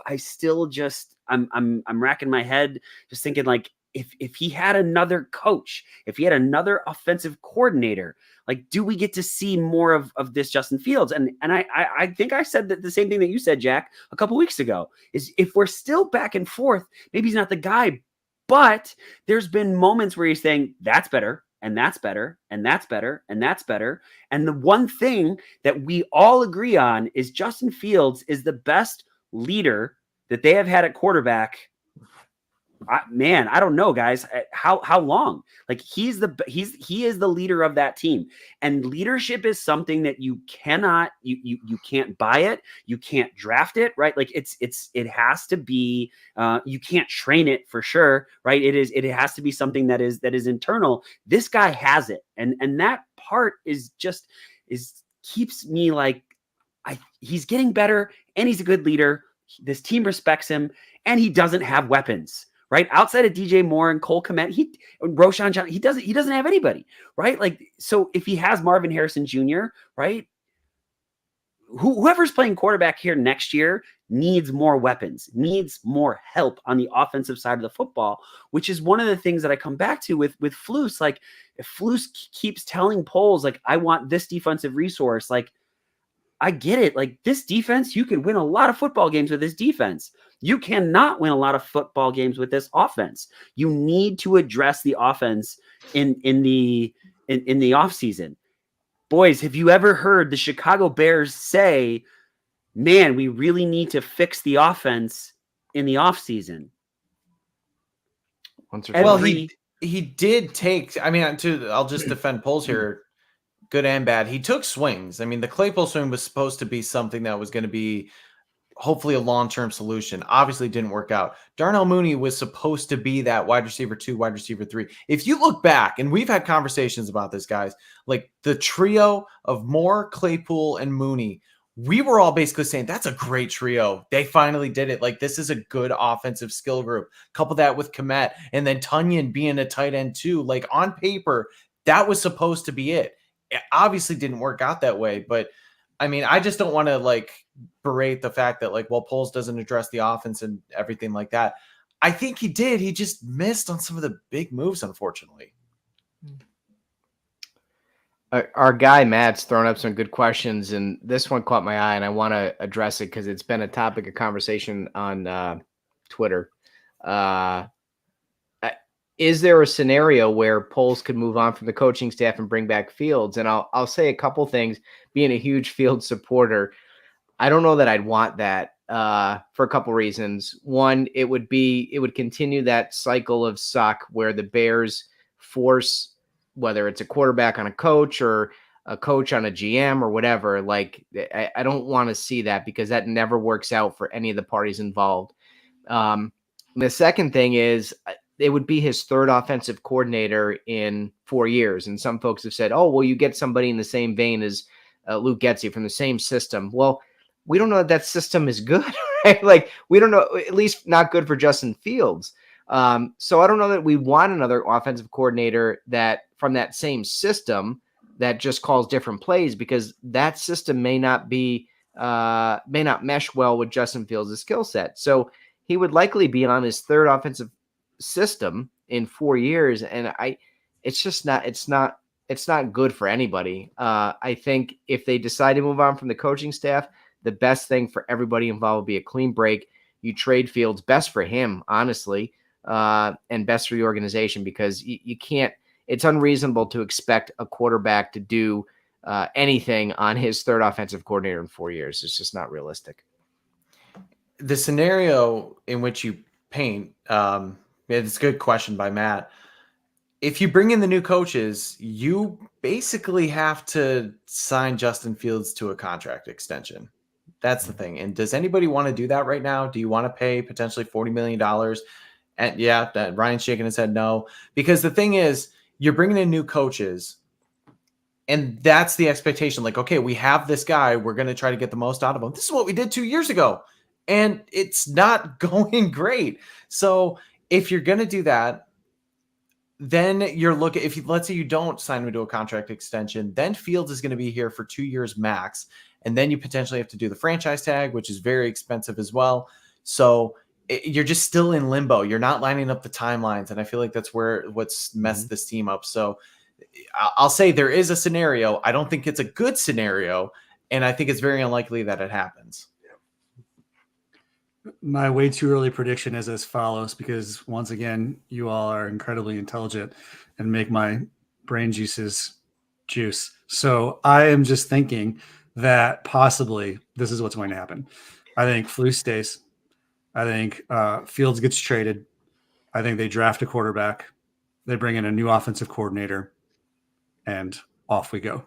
I'm racking my head just thinking like, if he had another coach, if he had another offensive coordinator, like, do we get to see more of this Justin Fields? And I think I said that the same thing that you said, Jack, a couple weeks ago, is if we're still back and forth, maybe he's not the guy, but there's been moments where he's saying that's better, and that's better, and that's better, and that's better. And the one thing that we all agree on is Justin Fields is the best leader that they have had at quarterback. I don't know, guys. How long? Like, he is the leader of that team, and leadership is something that you cannot you can't buy it, you can't draft it, right? Like it has to be. You can't train it for sure, right? It has to be something that is internal. This guy has it, and that part is keeps me like, he's getting better, and he's a good leader. This team respects him, and he doesn't have weapons. Right, outside of DJ Moore and Cole Kmet, Roshan Johnson, he doesn't have anybody, right? Like, so if he has Marvin Harrison Jr., right, whoever's playing quarterback here next year needs more weapons, needs more help on the offensive side of the football, which is one of the things that I come back to with Flus. Like, if Flus keeps telling polls, like, I want this defensive resource, like, I get it. Like, this defense, you could win a lot of football games with this defense. You cannot win a lot of football games with this offense. You need to address the offense in the offseason. Boys, have you ever heard the Chicago Bears say, man, we really need to fix the offense in the offseason? Well, he did take, I mean, I'll just defend polls here, good and bad. He took swings. I mean, the Claypool swing was supposed to be something that was going to be hopefully a long-term solution. Obviously didn't work out. Darnell Mooney was supposed to be that wide receiver 2, wide receiver 3. If you look back, and we've had conversations about this, guys, like the trio of Moore, Claypool, and Mooney, we were all basically saying that's a great trio. They finally did it. Like, this is a good offensive skill group. Couple that with Kmet, and then Tunyon being a tight end too. Like, on paper, that was supposed to be it. It obviously didn't work out that way, but I mean, I just don't want to like berate the fact that like, well, Poles doesn't address the offense and everything like that. I think he did. He just missed on some of the big moves, unfortunately. Our guy Matt's thrown up some good questions, and this one caught my eye, and I want to address it because it's been a topic of conversation on Twitter. Is there a scenario where Poles could move on from the coaching staff and bring back Fields? And I'll say a couple things. Being a huge Fields supporter, I don't know that I'd want that for a couple reasons. One, it would continue that cycle of suck where the Bears force, whether it's a quarterback on a coach or a coach on a GM or whatever. Like, I don't want to see that because that never works out for any of the parties involved. The second thing is, it would be his third offensive coordinator in 4 years. And some folks have said, oh, well, you get somebody in the same vein as Luke Getsy from the same system. Well, we don't know that system is good, right? Like, we don't know, at least not good for Justin Fields. So I don't know that we want another offensive coordinator that from that same system that just calls different plays, because that system may not mesh well with Justin Fields' skill set. So he would likely be on his third offensive system in 4 years, and it's not good for anybody. I think if they decide to move on from the coaching staff, the best thing for everybody involved would be a clean break. You trade Fields, best for him, honestly, and best for the organization, because you can't. It's unreasonable to expect a quarterback to do anything on his third offensive coordinator in 4 years. It's just not realistic. The scenario in which you paint, it's a good question by Matt. If you bring in the new coaches, you basically have to sign Justin Fields to a contract extension. That's the thing. And does anybody want to do that right now? Do you want to pay potentially $40 million? And yeah, Ryan's shaking his head no. Because the thing is, you're bringing in new coaches, and that's the expectation. Like, okay, we have this guy. We're going to try to get the most out of him. This is what we did 2 years ago, and it's not going great. So if you're going to do that, then you're looking, let's say you don't sign him to a contract extension, then Fields is going to be here for 2 years max. And then you potentially have to do the franchise tag, which is very expensive as well. So you're just still in limbo. You're not lining up the timelines. And I feel like that's what's messed this team up. So I'll say there is a scenario. I don't think it's a good scenario. And I think it's very unlikely that it happens. My way too early prediction is as follows, because once again, you all are incredibly intelligent and make my brain juices juice. So I am just thinking that possibly this is what's going to happen. I think Flus stays. I think Fields gets traded. I think they draft a quarterback. They bring in a new offensive coordinator, and off we go.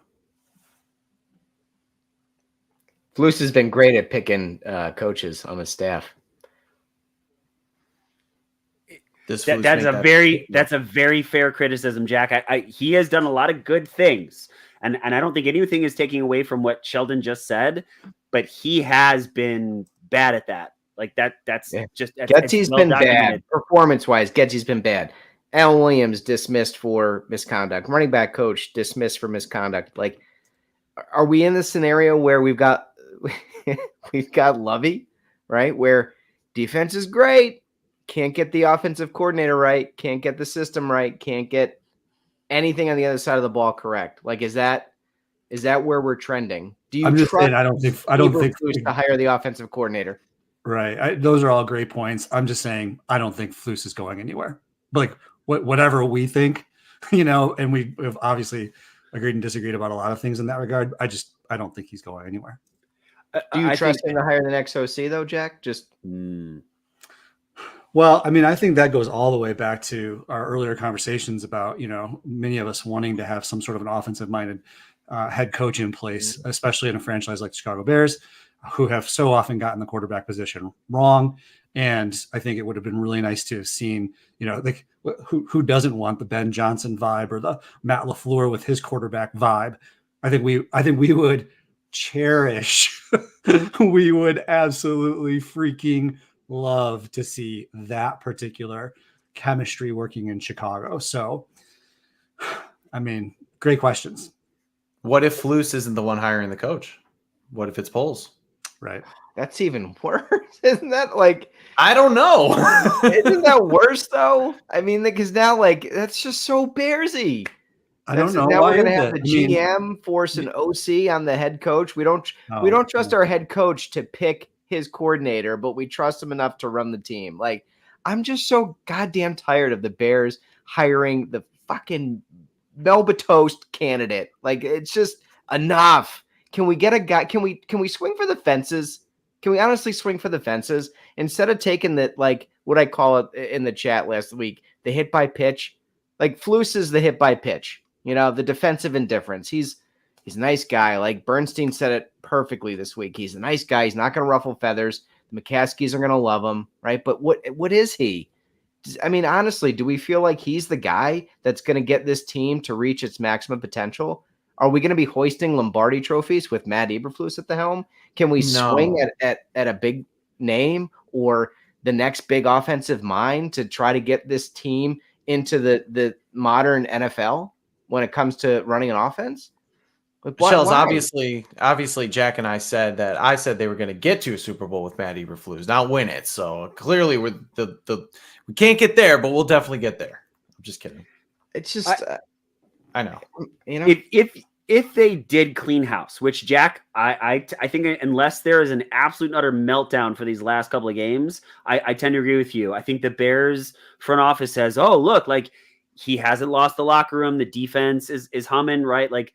Flus has been great at picking coaches on the staff. That's a very fair criticism, Jack. He has done a lot of good things, and I don't think anything is taking away from what Sheldon just said, but he has been bad at that. Like that's just Getsy's been bad performance-wise. Getsy's been bad. Alan Williams dismissed for misconduct. Running back coach dismissed for misconduct. Like, are we in the scenario where we've got Lovey, right? Where defense is great, can't get the offensive coordinator right, can't get the system right, can't get anything on the other side of the ball correct. Like, is that where we're trending? Do you trust saying, I don't think Flus to hire the offensive coordinator? Right. Those are all great points. I'm just saying I don't think Flus is going anywhere. But like whatever we think, and we have obviously agreed and disagreed about a lot of things in that regard. I don't think he's going anywhere. Do you trust him to hire the next OC though, Jack? Well, I mean, I think that goes all the way back to our earlier conversations about, many of us wanting to have some sort of an offensive-minded head coach in place, especially in a franchise like the Chicago Bears, who have so often gotten the quarterback position wrong. And I think it would have been really nice to have seen, like who doesn't want the Ben Johnson vibe or the Matt LaFleur with his quarterback vibe. I think we would cherish, we would absolutely freaking love to see that particular chemistry working in Chicago. So, I mean, great questions. What if Flus isn't the one hiring the coach? What if it's Poles? Right. That's even worse. Isn't that like, I don't know. Isn't that worse though? I mean, because now that's just so Bearsy. I don't know. Now we're going to have the GM force an OC on the head coach. We don't trust our head coach to pick his coordinator, but we trust him enough to run the team. Like, I'm just so goddamn tired of the Bears hiring the fucking Melba Toast candidate. Like, it's just enough. Can we get a guy? Can we swing for the fences? Can we honestly swing for the fences instead of taking the, like, what I call it in the chat last week, the hit by pitch? Like, Flus is the hit by pitch, the defensive indifference. He's a nice guy. Like Bernstein said it perfectly this week. He's a nice guy. He's not going to ruffle feathers. The McCaskies are going to love him, right? But what is he? I mean, honestly, do we feel like he's the guy that's going to get this team to reach its maximum potential? Are we going to be hoisting Lombardi trophies with Matt Eberflus at the helm? Can we swing at a big name or the next big offensive mind to try to get this team into the modern NFL when it comes to running an offense? Michelle's obviously Jack and I said they were going to get to a Super Bowl with Matt Eberflus, not win it. So clearly we can't get there, but we'll definitely get there. I'm just kidding. It's just I know. If they did clean house, which Jack, I think unless there is an absolute and utter meltdown for these last couple of games, I tend to agree with you. I think the Bears front office says, oh, look, like he hasn't lost the locker room. The defense is humming, right? Like,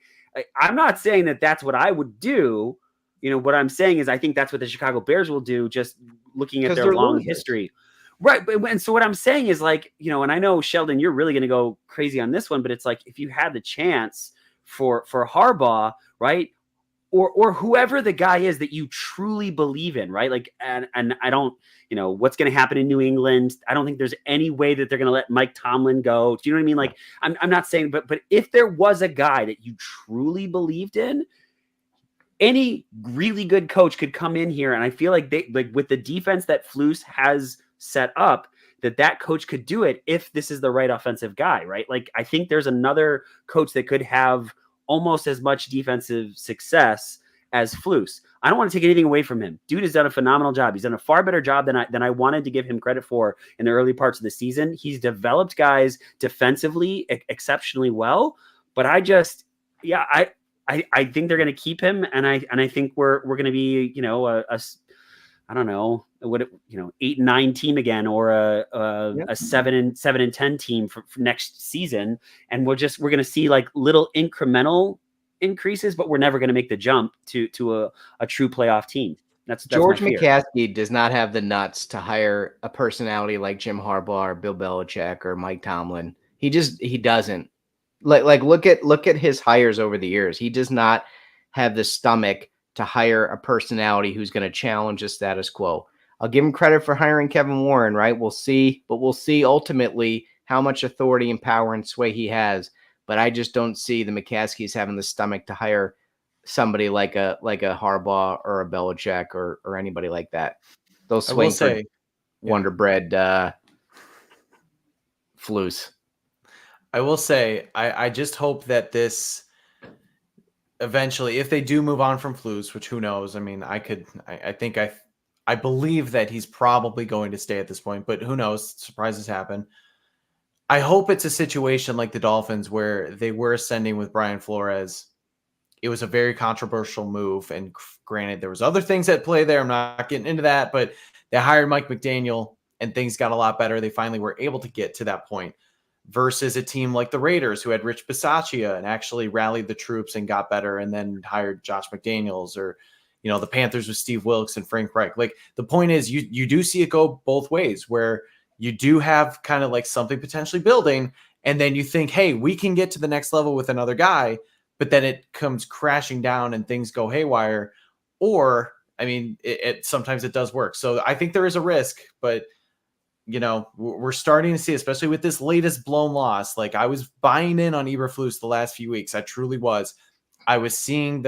I'm not saying that that's what I would do. What I'm saying is I think that's what the Chicago Bears will do, just looking at their long history. Right. And so what I'm saying is, like, and I know, Sheldon, you're really going to go crazy on this one, but it's like, if you had the chance for Harbaugh, right, or whoever the guy is that you truly believe in, right? Like, and I don't, what's going to happen in New England. I don't think there's any way that they're going to let Mike Tomlin go. Do you know what I mean? Like, I'm not saying, but if there was a guy that you truly believed in, any really good coach could come in here. And I feel like with the defense that Flus has set up, that coach could do it if this is the right offensive guy, right? Like, I think there's another coach that could have almost as much defensive success as Flus. I don't want to take anything away from him. Dude has done a phenomenal job. He's done a far better job than I wanted to give him credit for in the early parts of the season. He's developed guys defensively exceptionally well, but I think they're going to keep him, and I think we're going to be, I don't know, 8-9 team again, or a 7-10 team for next season, and we're going to see like little incremental increases, but we're never going to make the jump to a true playoff team. That's George my fear. McCaskey does not have the nuts to hire a personality like Jim Harbaugh or Bill Belichick or Mike Tomlin. He doesn't. Like look at his hires over the years. He does not have the stomach to hire a personality who's going to challenge the status quo. I'll give him credit for hiring Kevin Warren, right? We'll see ultimately how much authority and power and sway he has. But I just don't see the McCaskies having the stomach to hire somebody like a Harbaugh or a Belichick or anybody like that. Those swing for Wonder Bread flus. I will say, I just hope that this eventually, if they do move on from Flus, which who knows? I mean, I believe that he's probably going to stay at this point, but who knows? Surprises happen. I hope it's a situation like the Dolphins where they were ascending with Brian Flores. It was a very controversial move, and granted, there was other things at play there. I'm not getting into that, but they hired Mike McDaniel, and things got a lot better. They finally were able to get to that point. Versus a team like the Raiders, who had Rich Bisaccia and actually rallied the troops and got better, and then hired Josh McDaniels, or the Panthers with Steve Wilkes and Frank Reich. Like, the point is, you do see it go both ways, where you do have kind of like something potentially building, and then you think, hey, we can get to the next level with another guy, but then it comes crashing down and things go haywire. Or, I mean, sometimes it does work. So I think there is a risk, but we're starting to see, especially with this latest blown loss. Like, I was buying in on Eberflus the last few weeks. I truly was. I was seeing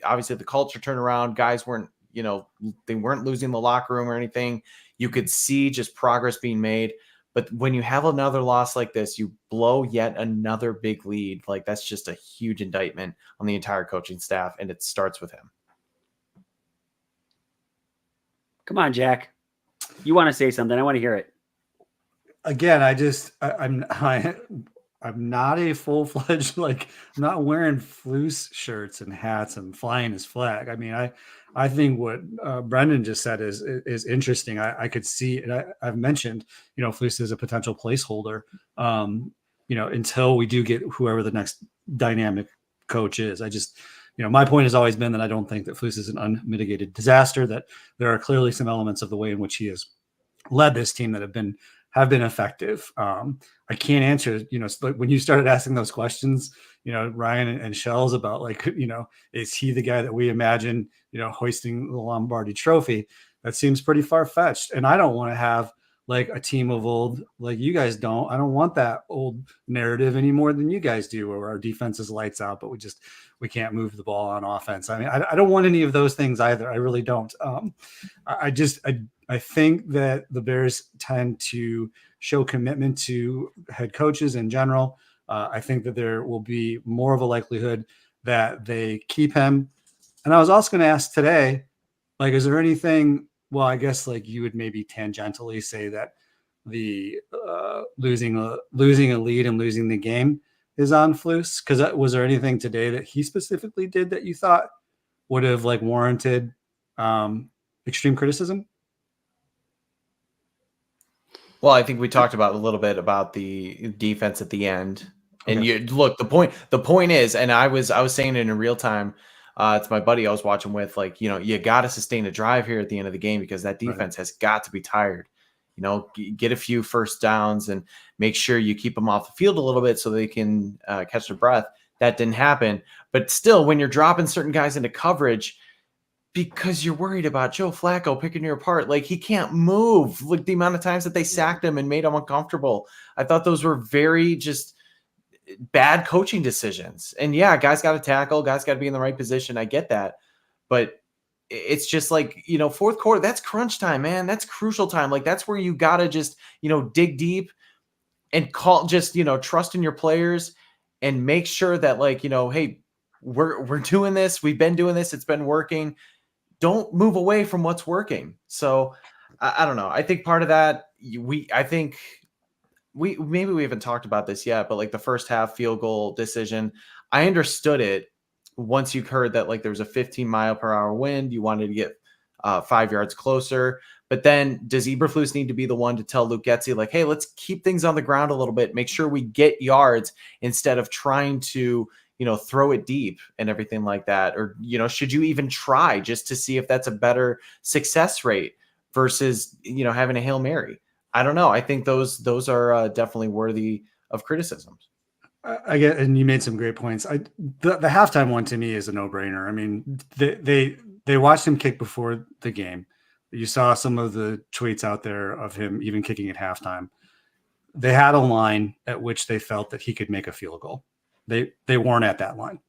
obviously the culture turn around. Guys weren't, they weren't losing the locker room or anything. You could see just progress being made. But when you have another loss like this, you blow yet another big lead. Like, that's just a huge indictment on the entire coaching staff, and it starts with him. Come on, Jack. You want to say something? I want to hear it. Again, I'm not a full-fledged, I'm not wearing Flus shirts and hats and flying his flag. I mean, I think what Brendan just said is interesting. I could see, and I've mentioned, Flus is a potential placeholder, until we do get whoever the next dynamic coach is. I just, my point has always been that I don't think that Flus is an unmitigated disaster, that there are clearly some elements of the way in which he has led this team that have been effective. I can't answer, when you started asking those questions, Ryan and Shells about is he the guy that we imagine, hoisting the Lombardi trophy? That seems pretty far-fetched. And I don't want to have a team of old, like you guys don't. I don't want that old narrative any more than you guys do, where our defense is lights out, but we can't move the ball on offense. I mean, I don't want any of those things either. I really don't. I think that the Bears tend to show commitment to head coaches in general. I think that there will be more of a likelihood that they keep him. And I was also going to ask today, is there anything, well, I guess you would maybe tangentially say that the losing a lead and losing the game is on Flus. Because was there anything today that he specifically did that you thought would have warranted extreme criticism? Well, I think we talked about a little bit about the defense at the end. Okay. And you look, the point is, and I was saying it in real time to my buddy I was watching with, you got to sustain a drive here at the end of the game, because that defense has got to be tired. Get a few first downs and make sure you keep them off the field a little bit so they can catch their breath. That didn't happen. But still, when you're dropping certain guys into coverage, because you're worried about Joe Flacco picking you apart. He can't move. The amount of times that they sacked him and made him uncomfortable. I thought those were very just bad coaching decisions. And yeah, guys got to tackle, guys got to be in the right position. I get that. But it's just fourth quarter, that's crunch time, man. That's crucial time. That's where you got to just, dig deep and trust in your players and make sure that hey, we're doing this. We've been doing this. It's been working. don't move away from what's working. So I don't know. I think part of that, I think maybe we haven't talked about this yet, but like the first half field goal decision, I understood it once you heard that like there was a 15-mile-per-hour wind, you wanted to get 5 yards closer. But then does Eberflus need to be the one to tell Luke Getsy, like, hey, let's keep things on the ground a little bit, make sure we get yards instead of trying to, throw it deep and everything like that? Or, should you even try just to see if that's a better success rate versus, having a Hail Mary? I don't know. I think those are definitely worthy of criticisms. I get, and you made some great points. The halftime one to me is a no-brainer. I mean, they watched him kick before the game. You saw some of the tweets out there of him even kicking at halftime. They had a line at which they felt that he could make a field goal. They weren't at that line.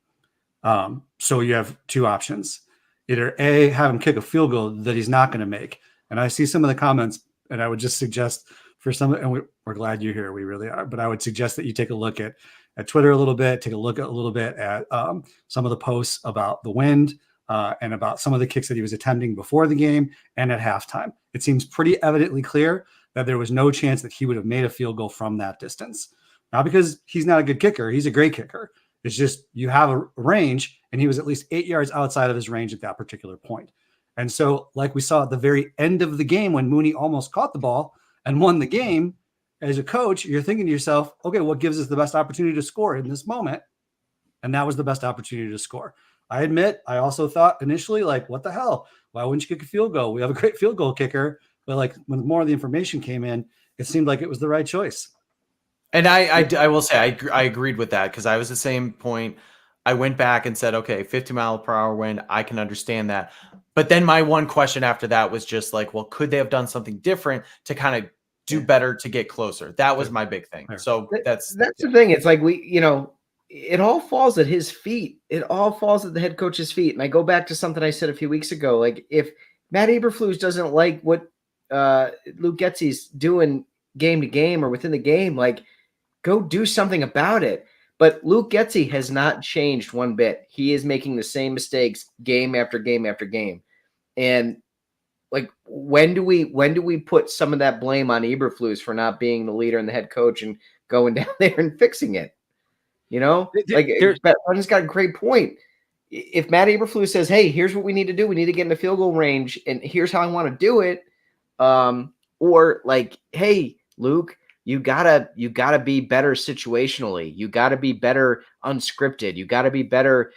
So you have two options. Either A, have him kick a field goal that he's not going to make. And I see some of the comments, and I would just suggest for some, and we're glad you're here. We really are. But I would suggest that you take a look at Twitter a little bit, take a look at a little bit at some of the posts about the wind and about some of the kicks that he was attempting before the game and at halftime. It seems pretty evidently clear that there was no chance that he would have made a field goal from that distance. Not because he's not a good kicker. He's a great kicker. It's just you have a range, and he was at least 8 yards outside of his range at that particular point. And so, like we saw at the very end of the game when Mooney almost caught the ball and won the game, as a coach, you're thinking to yourself, okay, what gives us the best opportunity to score in this moment? And that was the best opportunity to score. I admit, I also thought initially, like, what the hell? Why wouldn't you kick a field goal? We have a great field goal kicker. But like when more of the information came in, it seemed like it was the right choice. And I will say I agreed with that because I was the same point. I went back and said, okay, 50-mile-per-hour wind, I can understand that. But then my one question after that was just like, well, could they have done something different to kind of do better to get closer? That was my big thing. So that's the thing. It's like it all falls at his feet. It all falls at the head coach's feet. And I go back to something I said a few weeks ago. Like if Matt Eberflus doesn't like what Luke Getsy's doing game to game or within the game, like go do something about it. But Luke Getsy has not changed one bit. He is making the same mistakes game after game after game. And like, when do we put some of that blame on Eberflus for not being the leader and the head coach and going down there and fixing it? Like Brendan's got a great point. If Matt Eberflus says, "Hey, here's what we need to do. We need to get in the field goal range, and here's how I want to do it," or like, "Hey, Luke, you gotta be better situationally. You gotta be better unscripted. You gotta be better,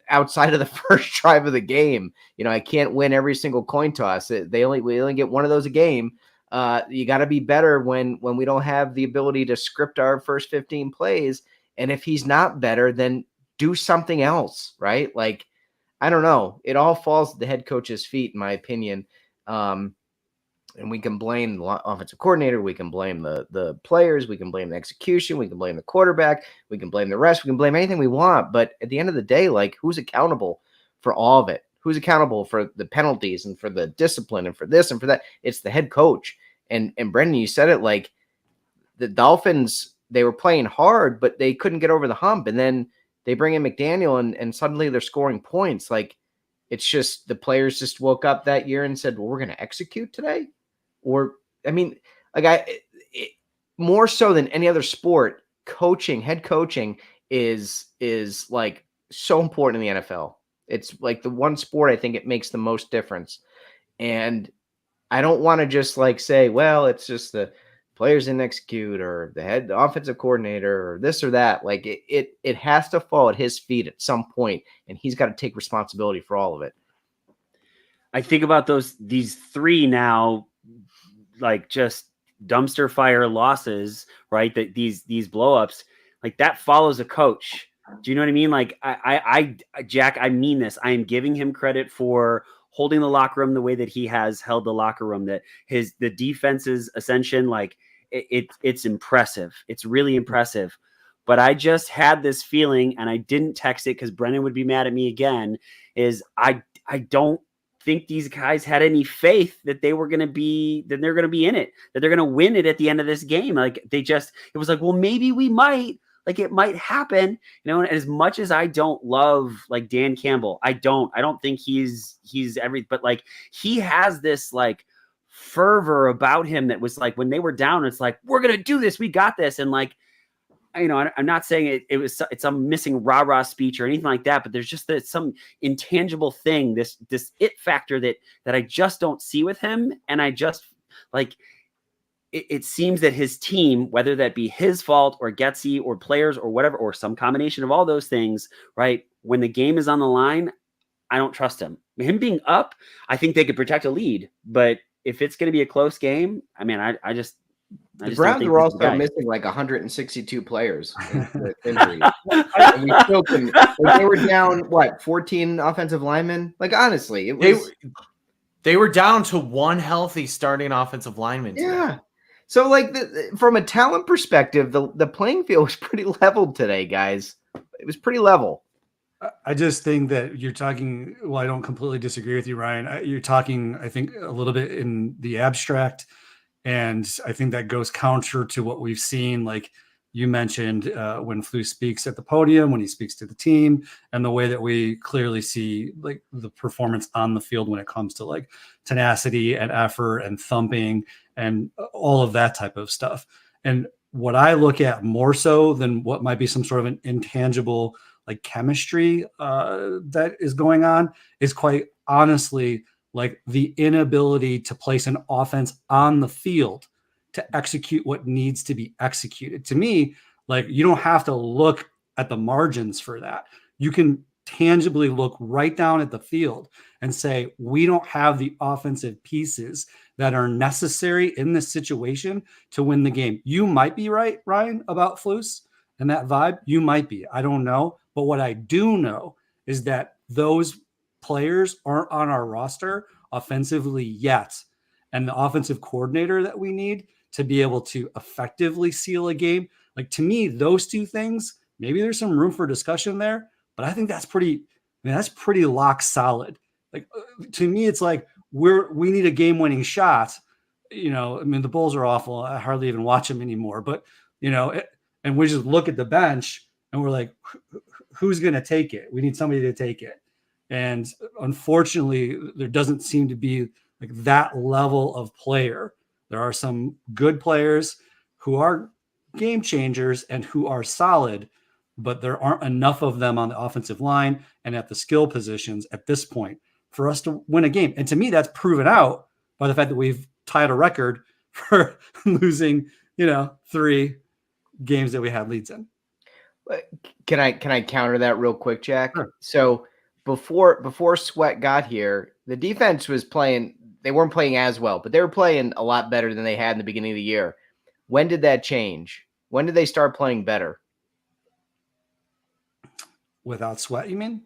outside of the first drive of the game. I can't win every single coin toss. We only get one of those a game. You got to be better when we don't have the ability to script our first 15 plays. And if he's not better, then do something else, right? Like, I don't know. It all falls at the head coach's feet, in my opinion. And we can blame the offensive coordinator. We can blame the players. We can blame the execution. We can blame the quarterback. We can blame the rest. We can blame anything we want. But at the end of the day, like, who's accountable for all of it? Who's accountable for the penalties and for the discipline and for this and for that? It's the head coach. And Brendan, you said it, like, the Dolphins, they were playing hard, but they couldn't get over the hump. And then they bring in McDaniel and suddenly they're scoring points. Like, it's just the players just woke up that year and said, well, we're going to execute today. Or, I mean, like more so than any other sport, head coaching is like so important in the NFL. It's like the one sport I think it makes the most difference. And I don't want to just like say, well, it's just the players didn't execute or the offensive coordinator or this or that. Like it has to fall at his feet at some point, and he's got to take responsibility for all of it. I think about these three now, like just dumpster fire losses, right? That these blowups, like that follows a coach. Do you know what I mean? Like I Jack, I mean this. I am giving him credit for holding the locker room the way that he has held the locker room. That the defense's ascension, like it's impressive. It's really impressive. But I just had this feeling, and I didn't text it because Brennan would be mad at me again. Is I don't think these guys had any faith that they're going to be in it, that they're going to win it at the end of this game. Like it was like, well, maybe we might. like it might happen, and as much as I don't love like Dan Campbell, I don't think he's every, but like he has this like fervor about him that was like when they were down, it's like, we're going to do this. We got this. And like, I'm not saying it's some missing rah-rah speech or anything like that, but there's just some intangible thing, this it factor that I just don't see with him. And I just like, it seems that his team, whether that be his fault or Getsy or players or whatever, or some combination of all those things, right? When the game is on the line, I don't trust him. Him being up, I think they could protect a lead, but if it's going to be a close game, I mean, I just the Browns were also missing like 162 players with injuries. And we still couldn't, like, they were down 14 offensive linemen. Like honestly, they were down to one healthy starting offensive lineman. Today. Yeah. So like from a talent perspective, the playing field was pretty leveled today, guys. It was pretty level. I just think that you're talking. Well, I don't completely disagree with you, Ryan. You're talking, I think, a little bit in the abstract, and I think that goes counter to what we've seen. Like you mentioned, when Flus speaks at the podium, when he speaks to the team, and the way that we clearly see like the performance on the field when it comes to like tenacity and effort and thumping and all of that type of stuff. And what I look at more so than what might be some sort of an intangible like chemistry that is going on is quite honestly like the inability to place an offense on the field to execute what needs to be executed. To me, like you don't have to look at the margins for that. You can tangibly look right down at the field and say, we don't have the offensive pieces that are necessary in this situation to win the game. You might be right, Ryan, about Flus and that vibe. You might be. I don't know. But what I do know is that those players aren't on our roster offensively yet. And the offensive coordinator that we need to be able to effectively seal a game, like to me, those two things, maybe there's some room for discussion there, but I think that's pretty lock solid. Like to me, it's like we need a game-winning shot. I mean, the Bulls are awful. I hardly even watch them anymore, but and we just look at the bench and we're like, who's going to take it? We need somebody to take it. And unfortunately, there doesn't seem to be like that level of player. There are some good players who are game changers and who are solid, but there aren't enough of them on the offensive line and at the skill positions at this point for us to win a game. And to me, that's proven out by the fact that we've tied a record for losing, 3 games that we had leads in. Can I counter that real quick, Jack? Sure. So before Sweat got here, the defense was playing. They weren't playing as well, but they were playing a lot better than they had in the beginning of the year. When did that change? When did they start playing better? Without Sweat, you mean?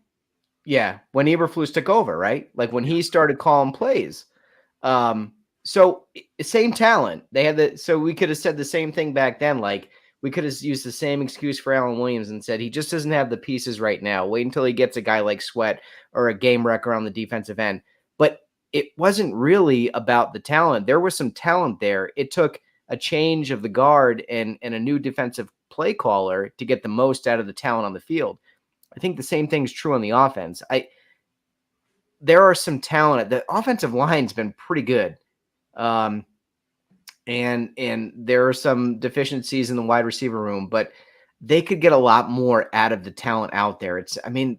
Yeah, when Eberflus took over, right? Like when he started calling plays. So same talent. They had so we could have said the same thing back then. Like we could have used the same excuse for Alan Williams and said he just doesn't have the pieces right now. Wait until he gets a guy like Sweat or a game wrecker on the defensive end. But it wasn't really about the talent. There was some talent there. It took a change of the guard and a new defensive play caller to get the most out of the talent on the field. I think the same thing is true on the offense. There are some talent. The offensive line's been pretty good. And there are some deficiencies in the wide receiver room, but they could get a lot more out of the talent out there.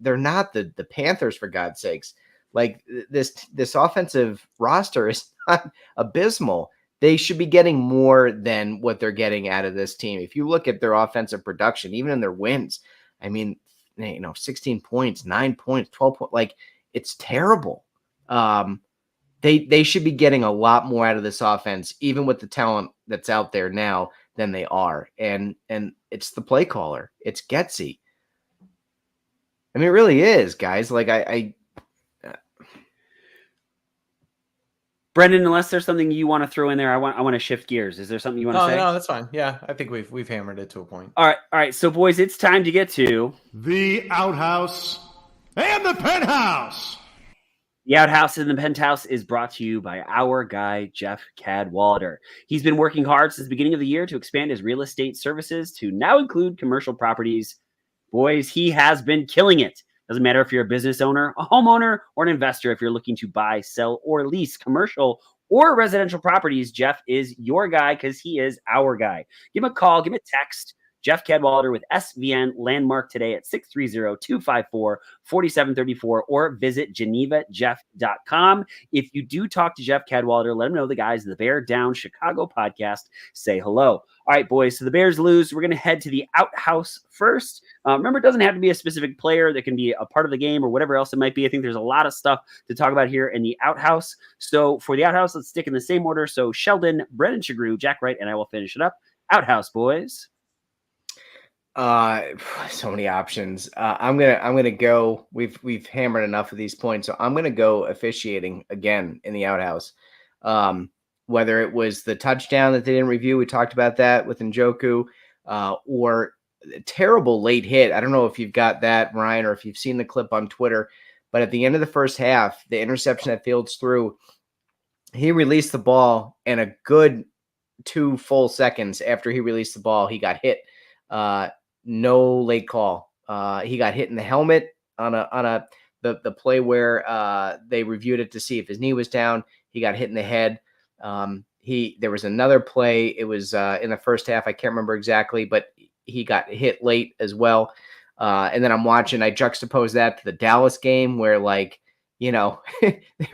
They're not the Panthers, for God's sakes. Like this offensive roster is not abysmal. They should be getting more than what they're getting out of this team. If you look at their offensive production, even in their wins, 16 points, 9 points, 12 points, like it's terrible. They should be getting a lot more out of this offense, even with the talent that's out there now, than they are. And it's the play caller. It's Getsy. It really is, guys. Like Brendan, unless there's something you want to throw in there, I want to shift gears. Is there something you want to say? No, that's fine. Yeah, I think we've hammered it to a point. All right. So, boys, it's time to get to the outhouse and the penthouse. The Outhouse in the Penthouse is brought to you by our guy, Jeff Cadwalder. He's been working hard since the beginning of the year to expand his real estate services to now include commercial properties. Boys, he has been killing it. Doesn't matter if you're a business owner, a homeowner, or an investor. If you're looking to buy, sell, or lease commercial or residential properties, Jeff is your guy because he is our guy. Give him a call, give him a text. Jeff Cadwalder with SVN Landmark today at 630-254-4734 or visit genevajeff.com. If you do talk to Jeff Cadwalder, let him know the guys of the Bear Down Chicago podcast say hello. All right, boys, so the Bears lose. We're going to head to the outhouse first. Remember, it doesn't have to be a specific player. That can be a part of the game or whatever else it might be. I think there's a lot of stuff to talk about here in the outhouse. So for the outhouse, let's stick in the same order. So Sheldon, Brendan Shagru, Jack Wright, and I will finish it up. Outhouse, boys. So many options. I'm gonna go. We've hammered enough of these points, so I'm gonna go officiating again in the outhouse. Whether it was the touchdown that they didn't review, we talked about that with Njoku, or a terrible late hit. I don't know if you've got that, Ryan, or if you've seen the clip on Twitter, but at the end of the first half, the interception that Fields threw, he released the ball, and a good 2 full seconds after he released the ball, he got hit. No late call. He got hit in the helmet on the play where they reviewed it to see if his knee was down. He got hit in the head. There was another play. It was in the first half. I can't remember exactly, but he got hit late as well. And then I juxtapose that to the Dallas game where, like, there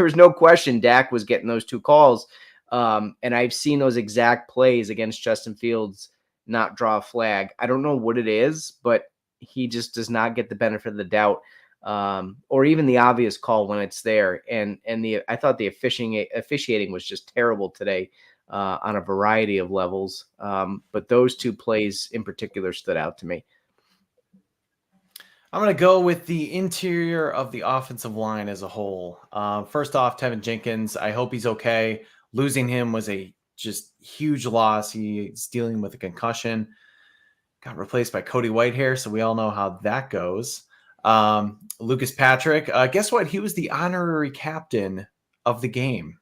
was no question Dak was getting those 2 calls. And I've seen those exact plays against Justin Fields not draw a flag. I don't know what it is, but he just does not get the benefit of the doubt, or even the obvious call when it's there. And I thought the officiating was just terrible today on a variety of levels. But those 2 plays in particular stood out to me. I'm going to go with the interior of the offensive line as a whole. First off, Tevin Jenkins, I hope he's okay. Losing him was a just huge loss. He's dealing with a concussion. Got replaced by Cody Whitehair, so we all know how that goes. Lucas Patrick, guess what? He was the honorary captain of the game.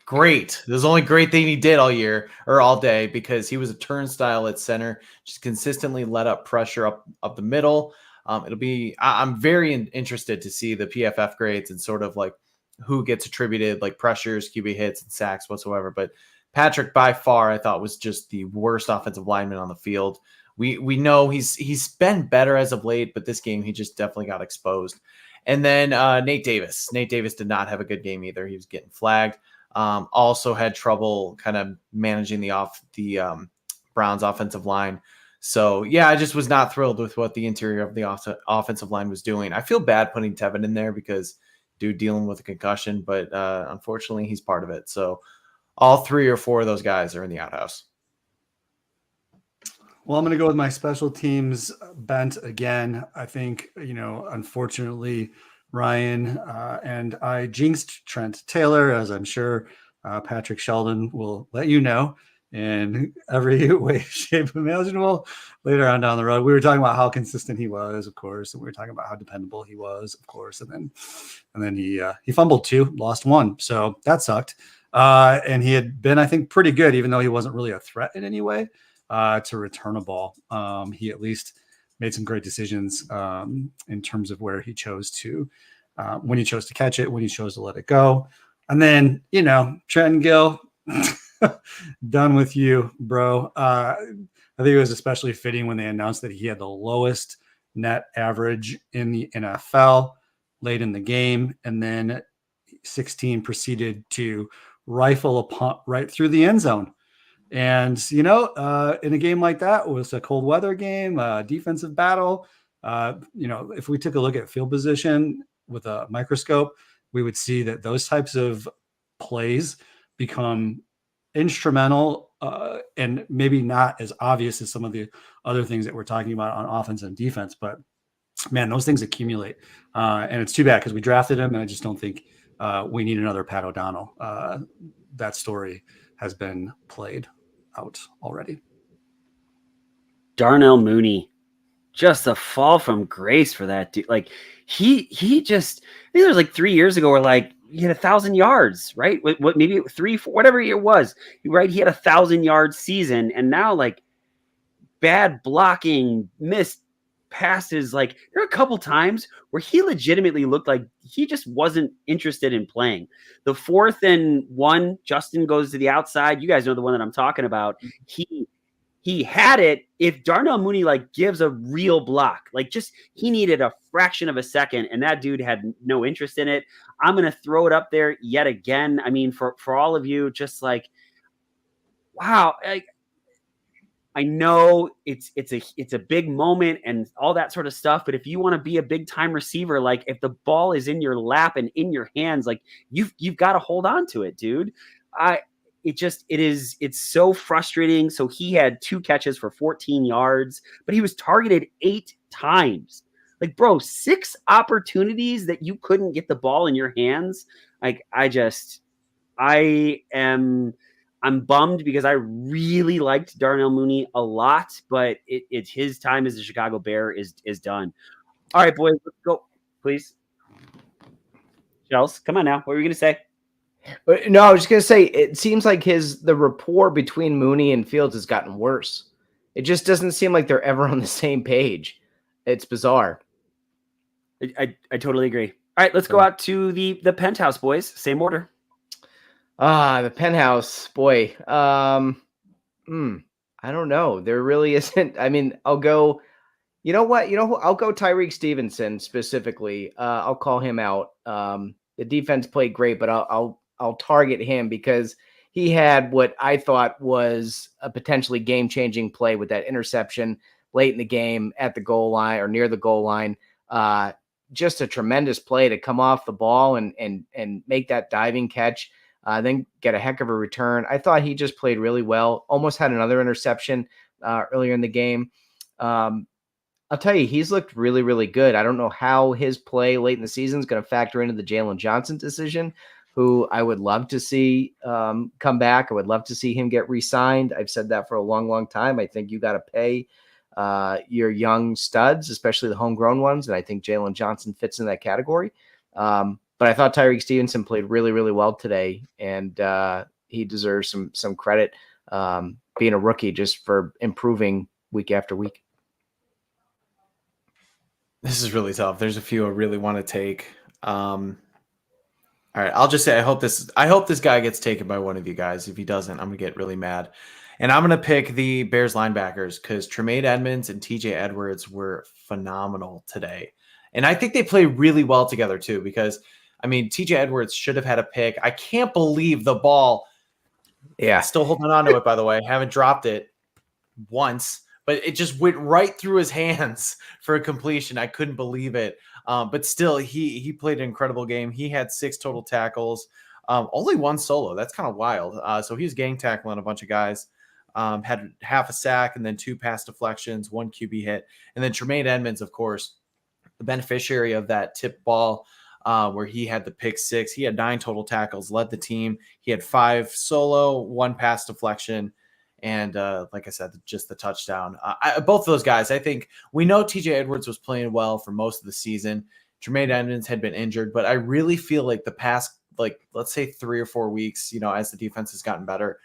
Great. It was the only great thing he did all year or all day because he was a turnstile at center, just consistently let up pressure up the middle. I'm very interested to see the PFF grades and sort of like who gets attributed like pressures, QB hits, and sacks whatsoever. But Patrick, by far, I thought was just the worst offensive lineman on the field. We know he's been better as of late, but this game he just definitely got exposed. And then Nate Davis. Nate Davis did not have a good game either. He was getting flagged. Also had trouble kind of managing the Browns offensive line. So yeah, I just was not thrilled with what the interior of the offensive line was doing. I feel bad putting Tevin in there because dude dealing with a concussion, but unfortunately he's part of it. So all 3 or 4 of those guys are in the outhouse. Well, I'm going to go with my special teams bent again. I think, unfortunately, Ryan and I jinxed Trent Taylor, as I'm sure Patrick Sheldon will let you know in every way, shape, imaginable later on down the road. We were talking about how consistent he was, of course, and we were talking about how dependable he was, of course, and then he fumbled 2, lost 1, so that sucked. And he had been, I think, pretty good, even though he wasn't really a threat in any way to return a ball. He at least made some great decisions in terms of where he chose to, when he chose to catch it, when he chose to let it go. And then, Trenton Gill, done with you, bro. I think it was especially fitting when they announced that he had the lowest net average in the NFL late in the game. And then 16 proceeded to rifle a punt right through the end zone. And, in a game like that, it was a cold weather game, defensive battle. If we took a look at field position with a microscope, we would see that those types of plays become instrumental and maybe not as obvious as some of the other things that we're talking about on offense and defense. But, man, those things accumulate. And it's too bad because we drafted him, and I just don't think we need another Pat O'Donnell. That story has been played out already. Darnell Mooney. just a fall from grace for that dude. Like he just, I think it was like 3 years ago where like he had 1,000 yards, right? What maybe 3, 4, whatever it was, right? He had 1,000-yard season, and now like bad blocking, missed passes. Like there were a couple times where he legitimately looked like he just wasn't interested in playing. The 4th and 1, Justin goes to the outside. You guys know the one that I'm talking about. He had it if Darnell Mooney like gives a real block. Like just he needed a fraction of a second, and that dude had no interest in it. I'm gonna throw it up there yet again. I mean, for all of you, just like wow. I know it's a big moment and all that sort of stuff, but if you want to be a big time receiver, like if the ball is in your lap and in your hands, like you've got to hold on to it, dude. It's so frustrating. So he had 2 catches for 14 yards, but he was targeted 8 times. Like, bro, 6 opportunities that you couldn't get the ball in your hands. Like, I'm bummed because I really liked Darnell Mooney a lot, but it's his time as a Chicago Bear is done. All right, boys, let's go, please. Chels, come on now. What were you going to say? No, I was just going to say, it seems like the rapport between Mooney and Fields has gotten worse. It just doesn't seem like they're ever on the same page. It's bizarre. I totally agree. All right, let's go out to the penthouse, boys. Same order. The penthouse, boy. I don't know. There really isn't. I mean, I'll go. You know what? You know who? I'll go Tyreek Stevenson specifically. I'll call him out. The defense played great, but I'll target him because he had what I thought was a potentially game-changing play with that interception late in the game at the goal line or near the goal line. Just a tremendous play to come off the ball and make that diving catch. Then get a heck of a return. I thought he just played really well. Almost had another interception earlier in the game. I'll tell you, he's looked really, really good. I don't know how his play late in the season is going to factor into the Jalen Johnson decision, who I would love to see come back. I would love to see him get re-signed. I've said that for a long, long time. I think you got to pay your young studs, especially the homegrown ones, and I think Jalen Johnson fits in that category. But I thought Tyreek Stevenson played really, really well today, and he deserves some credit being a rookie just for improving week after week. This is really tough. There's a few I really want to take. All right, I'll just say I hope this guy gets taken by one of you guys. If he doesn't, I'm gonna get really mad. And I'm gonna pick the Bears linebackers because Tremaine Edmonds and TJ Edwards were phenomenal today. And I think they play really well together too, because I mean, TJ Edwards should have had a pick. I can't believe the ball. Yeah. Still holding on to it, by the way. Haven't dropped it once, but it just went right through his hands for a completion. I couldn't believe it. But still, he played an incredible game. He had 6 total tackles, only 1 solo. That's kind of wild. So he was gang tackling a bunch of guys. Had half a sack and then 2 pass deflections, 1 QB hit. And then Tremaine Edmonds, of course, the beneficiary of that tip ball where he had the pick 6. He had 9 total tackles, led the team. He had 5 solo, 1 pass deflection, and like I said, just the touchdown. Both of those guys, I think we know TJ Edwards was playing well for most of the season. Tremaine Edmonds had been injured, but I really feel like the past, like, let's say 3 or 4 weeks, as the defense has gotten better,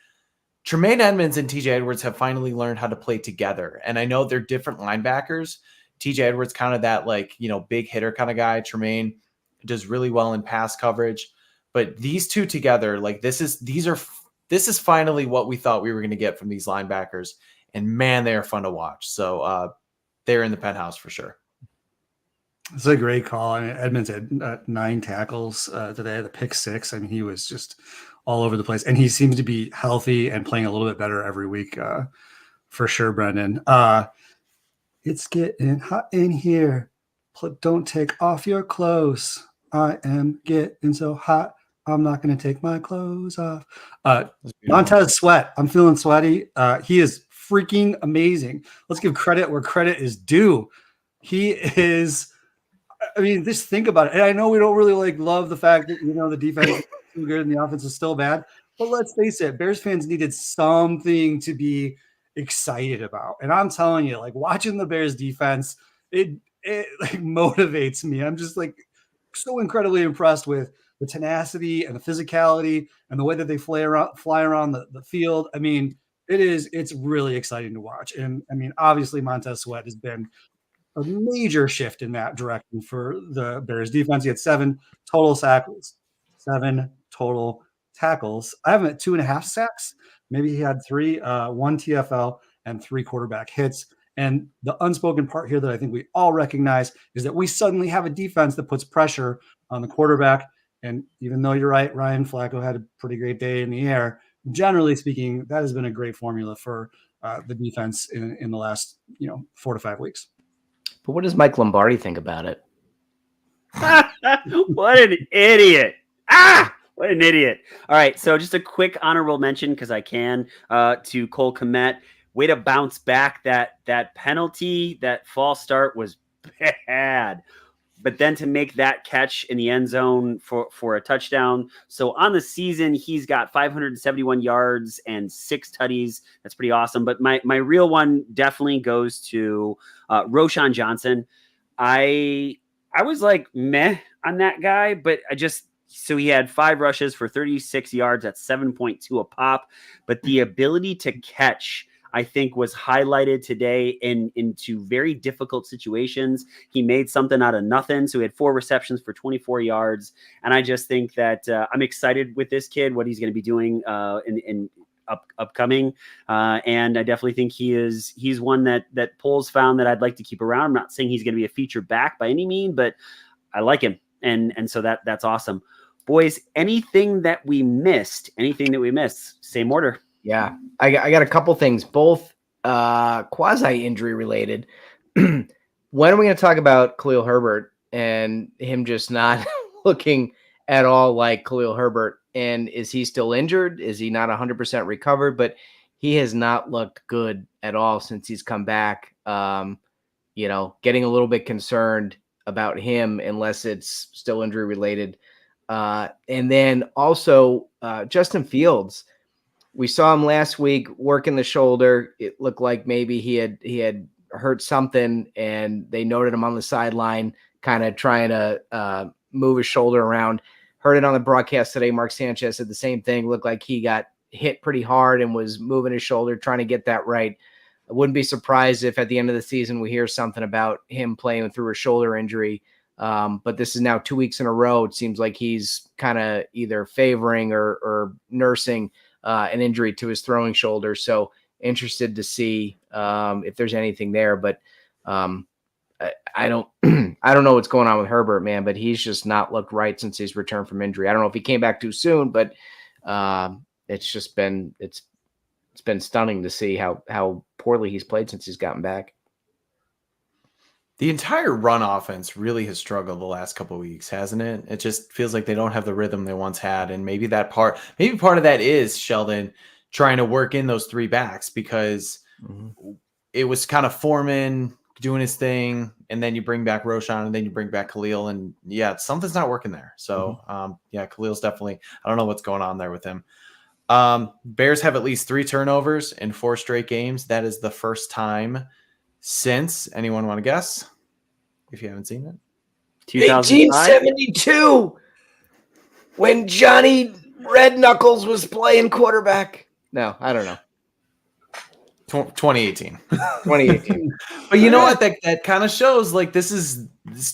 Tremaine Edmonds and TJ Edwards have finally learned how to play together. And I know they're different linebackers. TJ Edwards kind of that, like, big hitter kind of guy. Tremaine does really well in pass coverage, but these two together, like this is finally what we thought we were going to get from these linebackers, and man, they are fun to watch. So they're in the penthouse for sure. It's a great call. I mean, Edmonds had 9 tackles today, the pick 6. I mean, he was just all over the place, and he seems to be healthy and playing a little bit better every week for sure, Brendan. It's getting hot in here. Don't take off your clothes. I am getting so hot. I'm not going to take my clothes off. Montez Sweat. I'm feeling sweaty. He is freaking amazing. Let's give credit where credit is due. He is, I mean, just think about it. And I know we don't really love the fact that, the defense is too good and the offense is still bad. But let's face it, Bears fans needed something to be excited about. And I'm telling you, like watching the Bears defense, it like motivates me. I'm just like so incredibly impressed with the tenacity and the physicality and the way that they fly around the field. I mean, it's really exciting to watch. And I mean, obviously Montez Sweat has been a major shift in that direction for the Bears defense. He had 7 total tackles. I have him at 2.5 sacks. Maybe he had 3, 1 TFL and 3 quarterback hits. And the unspoken part here that I think we all recognize is that we suddenly have a defense that puts pressure on the quarterback. And even though you're right, Ryan Flacco had a pretty great day in the air. Generally speaking, that has been a great formula for the defense in the last 4 to 5 weeks. But what does Mike Lombardi think about it? What an idiot. What an idiot. All right. So just a quick honorable mention, because I can, to Cole Kmet. Way to bounce back. That penalty, that false start was bad. But then to make that catch in the end zone for a touchdown. So on the season, he's got 571 yards and 6 tutties. That's pretty awesome. But my real one definitely goes to Roschon Johnson. I was like meh on that guy, but so he had 5 rushes for 36 yards. That's 7.2 a pop. But the ability to catch, I think, was highlighted today into very difficult situations. He made something out of nothing. So he had 4 receptions for 24 yards. And I just think that I'm excited with this kid, what he's going to be doing in upcoming. And I definitely think he's one that polls found that I'd like to keep around. I'm not saying he's going to be a feature back by any means, but I like him. And so that's awesome. Boys, anything that we missed, same order. Yeah, I got a couple things, both quasi-injury related. When are we going to talk about Khalil Herbert and him just not looking at all like Khalil Herbert? And is he still injured? Is he not 100% recovered? But he has not looked good at all since he's come back. Getting a little bit concerned about him unless it's still injury related. And then also Justin Fields. We saw him last week working the shoulder. It looked like maybe he had hurt something, and they noted him on the sideline, kind of trying to move his shoulder around. Heard it on the broadcast today. Mark Sanchez said the same thing. Looked like he got hit pretty hard and was moving his shoulder, trying to get that right. I wouldn't be surprised if at the end of the season we hear something about him playing through a shoulder injury. But this is now 2 weeks in a row. It seems like he's kind of either favoring or nursing an injury to his throwing shoulder. So interested to see if there's anything there, but I don't know what's going on with Herbert, man, but he's just not looked right since he's returned from injury. I don't know if he came back too soon, but it's been stunning to see how poorly he's played since he's gotten back. The entire run offense really has struggled the last couple of weeks, hasn't it? It just feels like they don't have the rhythm they once had. And maybe part of that is Sheldon trying to work in those 3 backs, because it was kind of Foreman doing his thing, and then you bring back Roschon, and then you bring back Khalil, and something's not working there. So Khalil's definitely, I don't know what's going on there with him. Bears have at least 3 turnovers in 4 straight games. That is the first time since, anyone want to guess if you haven't seen it? 1872, when Johnny Red Knuckles was playing quarterback. No, I don't know. 2018. 2018. But you know what? That kind of shows like this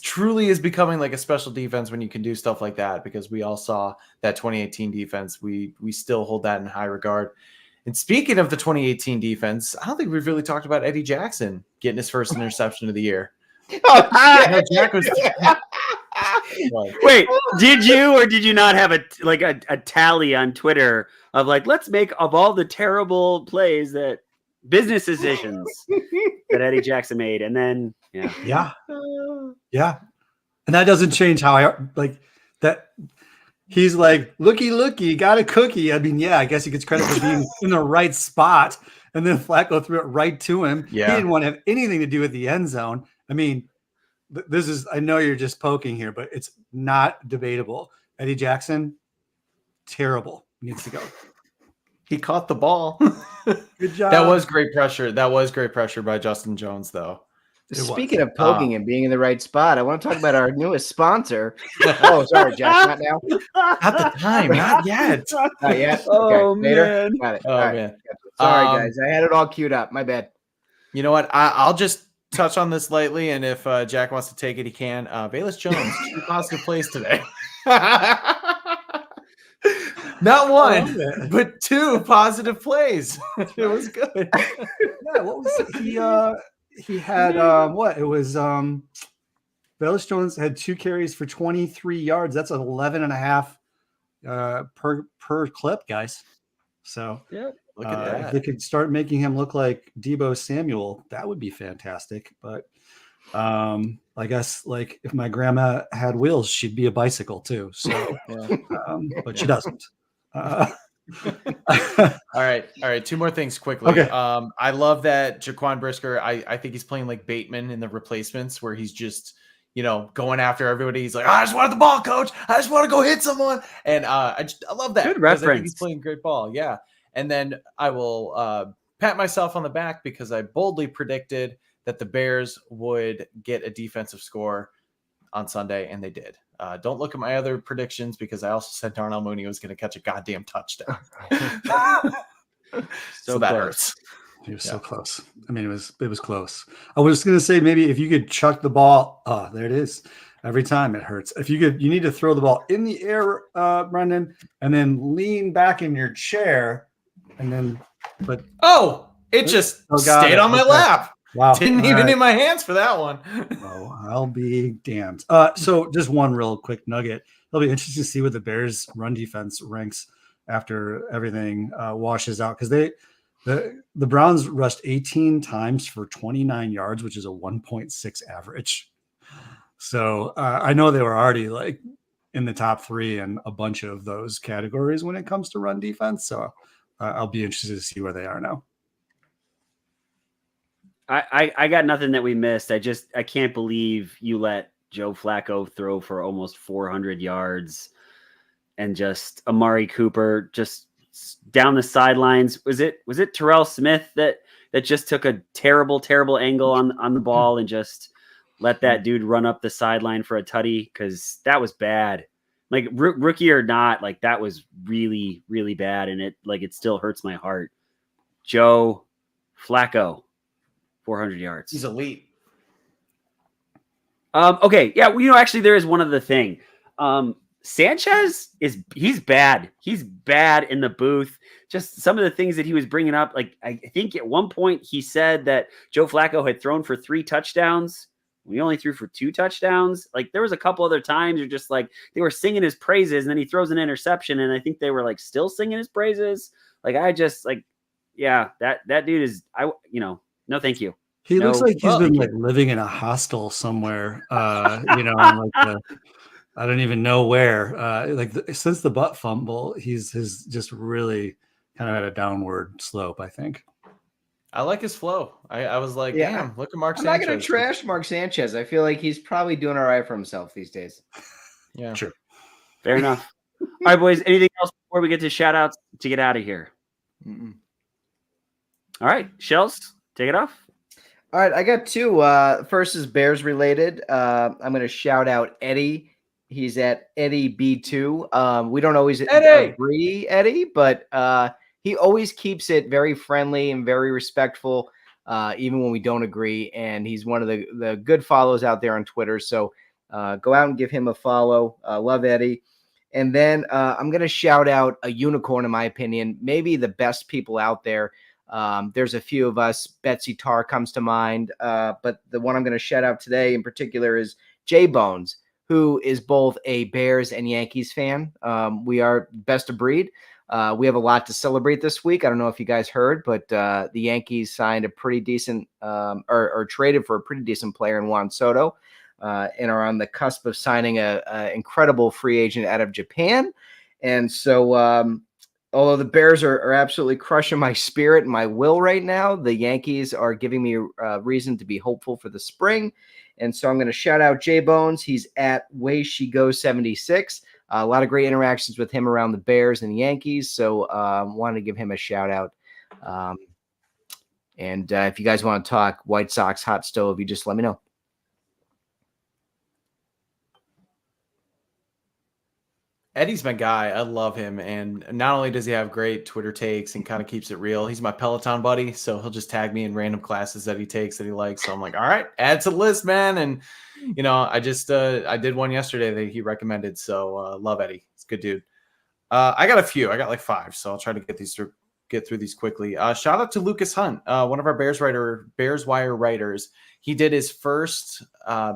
truly is becoming like a special defense when you can do stuff like that, because we all saw that 2018 defense. We still hold that in high regard. And speaking of the 2018 defense, I don't think we've really talked about Eddie Jackson getting his first interception of the year. Oh, Jack was. Wait, did you or did you not have a tally on Twitter of like, let's make of all the terrible plays that business decisions that Eddie Jackson made, and then yeah, and that doesn't change how I like that. He's like, looky, got a cookie. I mean, I guess he gets credit for being in the right spot. And then Flacco threw it right to him. Yeah. He didn't want to have anything to do with the end zone. I mean, I know you're just poking here, but it's not debatable. Eddie Jackson, terrible. Needs to go. He caught the ball. Good job. That was great pressure. That was great pressure by Justin Jones, though. Speaking of poking and being in the right spot, I want to talk about our newest sponsor. Oh, sorry, Jack, not now. Not the time, not yet. Not yet. Oh, Okay, later. man. Got it. Oh, All right. man. Sorry, guys. I had it all queued up. My bad. You know what? I'll just touch on this lightly, and if Jack wants to take it, he can. Bayless Jones, 2 positive plays today. Not one, but 2 positive plays. It was good. Yeah, what was it? He had what? It was Bayless Jones had 2 carries for 23 yards. That's 11 and a half per clip, guys. So Yeah. Look at that. If they could start making him look like Deebo Samuel, that would be fantastic. But I guess like if my grandma had wheels, she'd be a bicycle too. So, but she doesn't. All right. 2 more things quickly. Okay. I love that Jaquan Brisker. I think he's playing like Bateman in the replacements, where he's just going after everybody. He's like, I just wanted the ball, coach. I just want to go hit someone. And I love that. Good 'cause I think reference. he's playing great ball. Yeah. And then I will pat myself on the back because I boldly predicted that the Bears would get a defensive score on Sunday, and they did. Don't look at my other predictions because I also said Darnell Mooney was going to catch a goddamn touchdown. so that hurts. He was so close. I mean, it was close. I was going to say maybe if you could chuck the ball. Oh, there it is. Every time it hurts. If you need to throw the ball in the air, Brendan, and then lean back in your chair, and then. But it just stayed on my lap. Wow. Didn't even need my hands for that one. Oh, I'll be damned. So just one real quick nugget. It'll be interesting to see what the Bears run defense ranks after everything washes out, because the Browns rushed 18 times for 29 yards, which is a 1.6 average. So I know they were already like in the top 3 in a bunch of those categories when it comes to run defense. So I'll be interested to see where they are now. I got nothing that we missed. I can't believe you let Joe Flacco throw for almost 400 yards and just Amari Cooper just down the sidelines. Was it Terrell Smith that just took a terrible angle on the ball and just let that dude run up the sideline for a tutty? Because that was bad. Like rookie or not, like that was really, really bad. And it still hurts my heart. Joe Flacco, 400 yards. He's elite. Okay. Yeah. Well, actually there is one other thing. Sanchez he's bad. He's bad in the booth. Just some of the things that he was bringing up. Like, I think at one point he said that Joe Flacco had thrown for 3 touchdowns. We only threw for 2 touchdowns. Like, there was a couple other times you're just like, they were singing his praises and then he throws an interception. And I think they were like still singing his praises. Like, I just like, yeah, that dude is, no, thank you. He looks like he's been like living in a hostel somewhere, on like I don't even know where. Since the butt fumble, he's just really kind of at a downward slope, I think. I like his flow. I was like, damn, look at Mark Sanchez. I'm not going to trash Mark Sanchez. I feel like he's probably doing all right for himself these days. Yeah. Sure. Fair enough. All right, boys. Anything else before we get to shout outs to get out of here? Mm-mm. All right. Shells, take it off. All right. I got 2. First is Bears related. I'm going to shout out Eddie. He's at Eddie B2. We don't always agree, Eddie, but he always keeps it very friendly and very respectful, even when we don't agree. And he's one of the good follows out there on Twitter. So go out and give him a follow. Love Eddie. And then I'm going to shout out a unicorn, in my opinion, maybe the best people out there. There's a few of us. Betsy Tarr comes to mind. But the one I'm going to shout out today in particular is J Bones, who is both a Bears and Yankees fan. We are best of breed. We have a lot to celebrate this week. I don't know if you guys heard, but the Yankees signed a pretty decent or traded for a pretty decent player in Juan Soto and are on the cusp of signing a incredible free agent out of Japan. And so although the Bears are absolutely crushing my spirit and my will right now, the Yankees are giving me a reason to be hopeful for the spring. And so I'm going to shout out J Bones. He's at WaySheGo76. A lot of great interactions with him around the Bears and the Yankees. So wanted to give him a shout out And if you guys want to talk White Sox hot stove, you just let me know. Eddie's my guy. I love him. And not only does he have great Twitter takes and kind of keeps it real, he's my Peloton buddy. So he'll just tag me in random classes that he takes that he likes. So I'm like, all right, add to the list, man. And, I just, I did one yesterday that he recommended. So love Eddie. He's a good dude. I got a few. I got like 5. So I'll try to get through these quickly. Shout out to Lucas Hunt, one of our Bears Wire writers. He did his first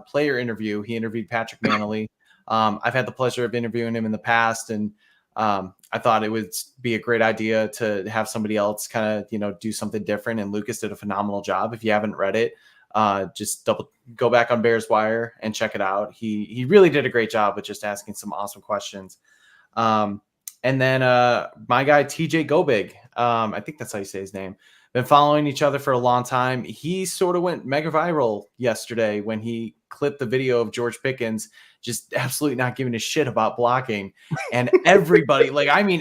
player interview. He interviewed Patrick Manley. I've had the pleasure of interviewing him in the past, and I thought it would be a great idea to have somebody else kind of, do something different. And Lucas did a phenomenal job. If you haven't read it, just go back on Bears Wire and check it out. He really did a great job with just asking some awesome questions. And then my guy, TJ Gobig, I think that's how you say his name. Been following each other for a long time. He sort of went mega viral yesterday when he clipped the video of George Pickens just absolutely not giving a shit about blocking. And everybody,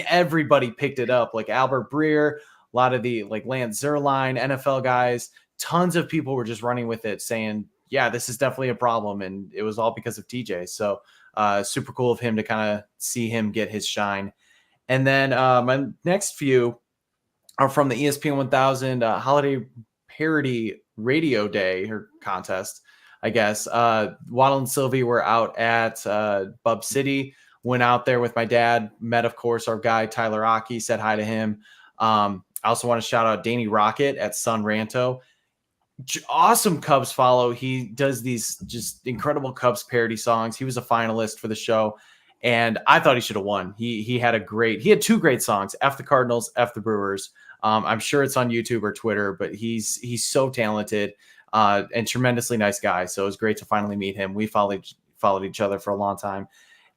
everybody picked it up. Like Albert Breer, a lot of the Lance Zierlein, NFL guys, tons of people were just running with it saying, yeah, this is definitely a problem. And it was all because of TJ. So super cool of him to kind of see him get his shine. And then my next few are from the ESPN 1000 Holiday Parody Radio Day or contest, I guess. Waddle and Sylvie were out at Bub City, went out there with my dad, met, of course, our guy, Tyler Aki, said hi to him. I also want to shout out Danny Rocket at Sun Ranto. Awesome Cubs follow. He does these just incredible Cubs parody songs. He was a finalist for the show, and I thought he should have won. He had 2 great songs, F the Cardinals, F the Brewers. I'm sure it's on YouTube or Twitter, but he's so talented and tremendously nice guy. So it was great to finally meet him. We followed each other for a long time.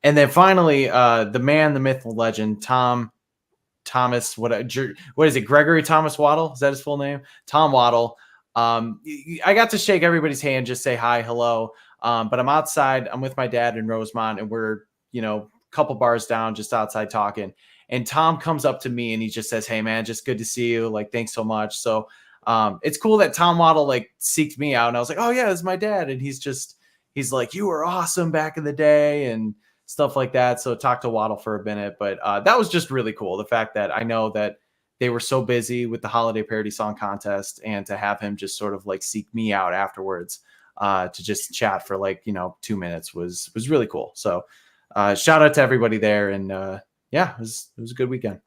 And then finally, the man, the myth, the legend, Thomas, what is it? Gregory Thomas Waddle? Is that his full name? Tom Waddle. I got to shake everybody's hand, just say hi, hello. But I'm outside. I'm with my dad in Rosemont, and we're, a couple bars down, just outside talking. And Tom comes up to me and he just says, "Hey man, just good to see you. Thanks so much." So it's cool that Tom Waddle seeked me out, and I was like, "Oh yeah, it's my dad." And he's like, "You were awesome back in the day," and stuff like that. So talked to Waddle for a minute, but that was just really cool. The fact that I know that they were so busy with the holiday parody song contest, and to have him just sort of seek me out afterwards to just chat for 2 minutes was really cool. So shout out to everybody there, and yeah, it was a good weekend.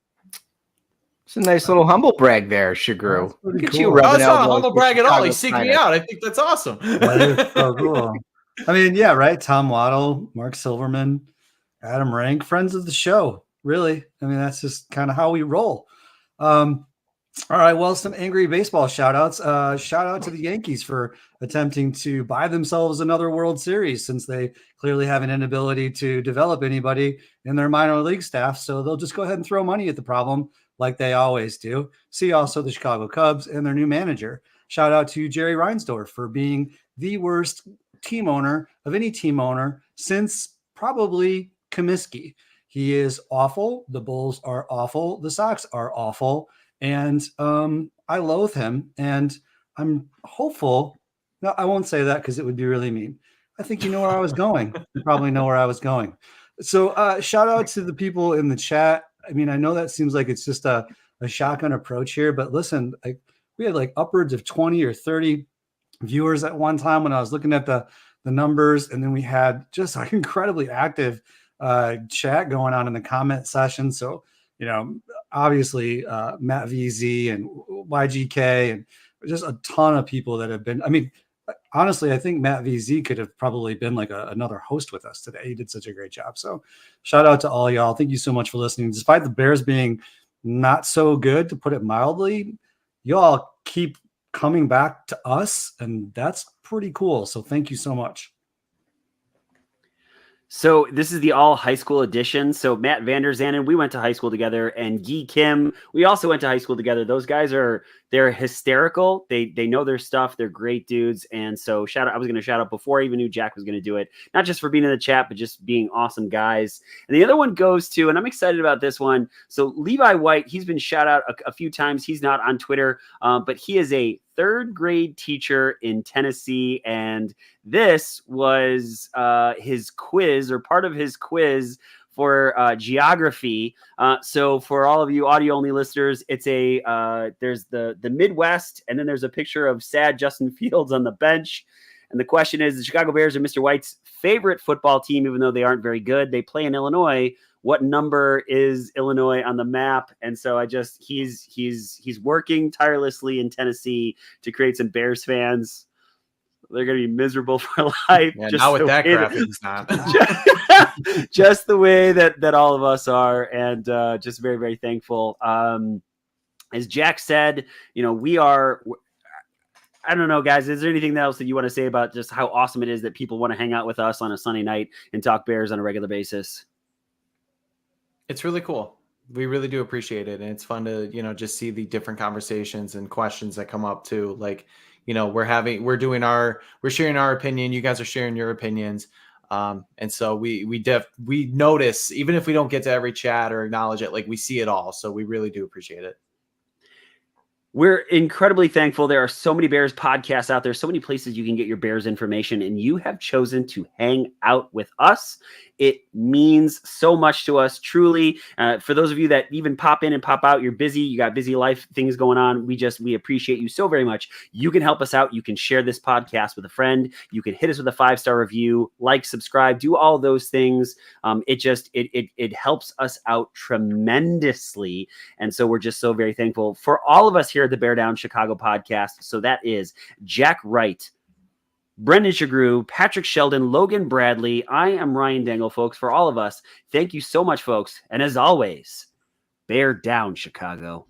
It's a nice little humble brag there, Shagru. Look at cool. you, Oh, rubbing it's not a elbows humble with brag at all. He Chicago seeked me finest. out. I think that's awesome. That is so cool. I mean, yeah, right. Tom Waddle, Mark Silverman, Adam Rank, friends of the show. Really, I mean, that's just kind of how we roll. All right, well, some angry baseball shout outs. Shout out to the Yankees for attempting to buy themselves another World Series, since they clearly have an inability to develop anybody in their minor league staff. So they'll just go ahead and throw money at the problem like they always do. See also the Chicago Cubs and their new manager. Shout out to Jerry Reinsdorf for being the worst team owner of any team owner since probably Comiskey. He is awful. The Bulls are awful. The Sox are awful. And I loathe him, and I'm hopeful. No, I won't say that because it would be really mean. I think you know where I was going. You probably know where I was going. So shout out to the people in the chat. I mean, I know that seems like it's just a shotgun approach here, but listen, we had upwards of 20 or 30 viewers at one time when I was looking at the numbers, and then we had just an incredibly active chat going on in the comment session. So, obviously Matt VZ and YGK and just a ton of people that have been, I mean, honestly, I think Matt VZ could have probably been another host with us today. He did such a great job. So shout out to all y'all. Thank you so much for listening. Despite the Bears being not so good, to put it mildly, y'all keep coming back to us, and that's pretty cool. So thank you so much. So this is the all high school edition. So Matt Vanderzanden, we went to high school together, and Guy Kim, we also went to high school together. Those guys they're hysterical. They know their stuff. They're great dudes. And so I was going to shout out before I even knew Jack was going to do it, not just for being in the chat, but just being awesome guys. And the other one goes to, and I'm excited about this one. So Levi White, he's been shout out a few times. He's not on Twitter, but he is a third grade teacher in Tennessee. And this was his quiz, or part of his quiz for geography. So for all of you audio only listeners, it's there's the Midwest, and then there's a picture of sad Justin Fields on the bench. And the question is, the Chicago Bears are Mr. White's favorite football team, even though they aren't very good. They play in Illinois. What number is Illinois on the map? And so he's working tirelessly in Tennessee to create some Bears fans. They're going to be miserable for life. Yeah, just not with that graphic. It's not. Just the way that all of us are, and just very, very thankful. As Jack said, we are. I don't know, guys. Is there anything else that you want to say about just how awesome it is that people want to hang out with us on a Sunday night and talk Bears on a regular basis? It's really cool. We really do appreciate it. And it's fun to, just see the different conversations and questions that come up too. Like, we're sharing our opinion. You guys are sharing your opinions. And so we notice, even if we don't get to every chat or acknowledge it, like we see it all. So we really do appreciate it. We're incredibly thankful. There are so many Bears podcasts out there, so many places you can get your Bears information, and you have chosen to hang out with us. It means so much to us, truly. For those of you that even pop in and pop out, you're busy, you got busy life things going on. We appreciate you so very much. You can help us out. You can share this podcast with a friend. You can hit us with a 5-star review, like, subscribe, do all those things. It helps us out tremendously. And so we're just so very thankful for all of us here at the Bear Down Chicago podcast. So that is Jack Wright, Brendan Shagrew, Patrick Sheldon, Logan Bradley. I am Ryan Dangle, folks. For all of us, thank you so much, folks. And as always, Bear Down, Chicago.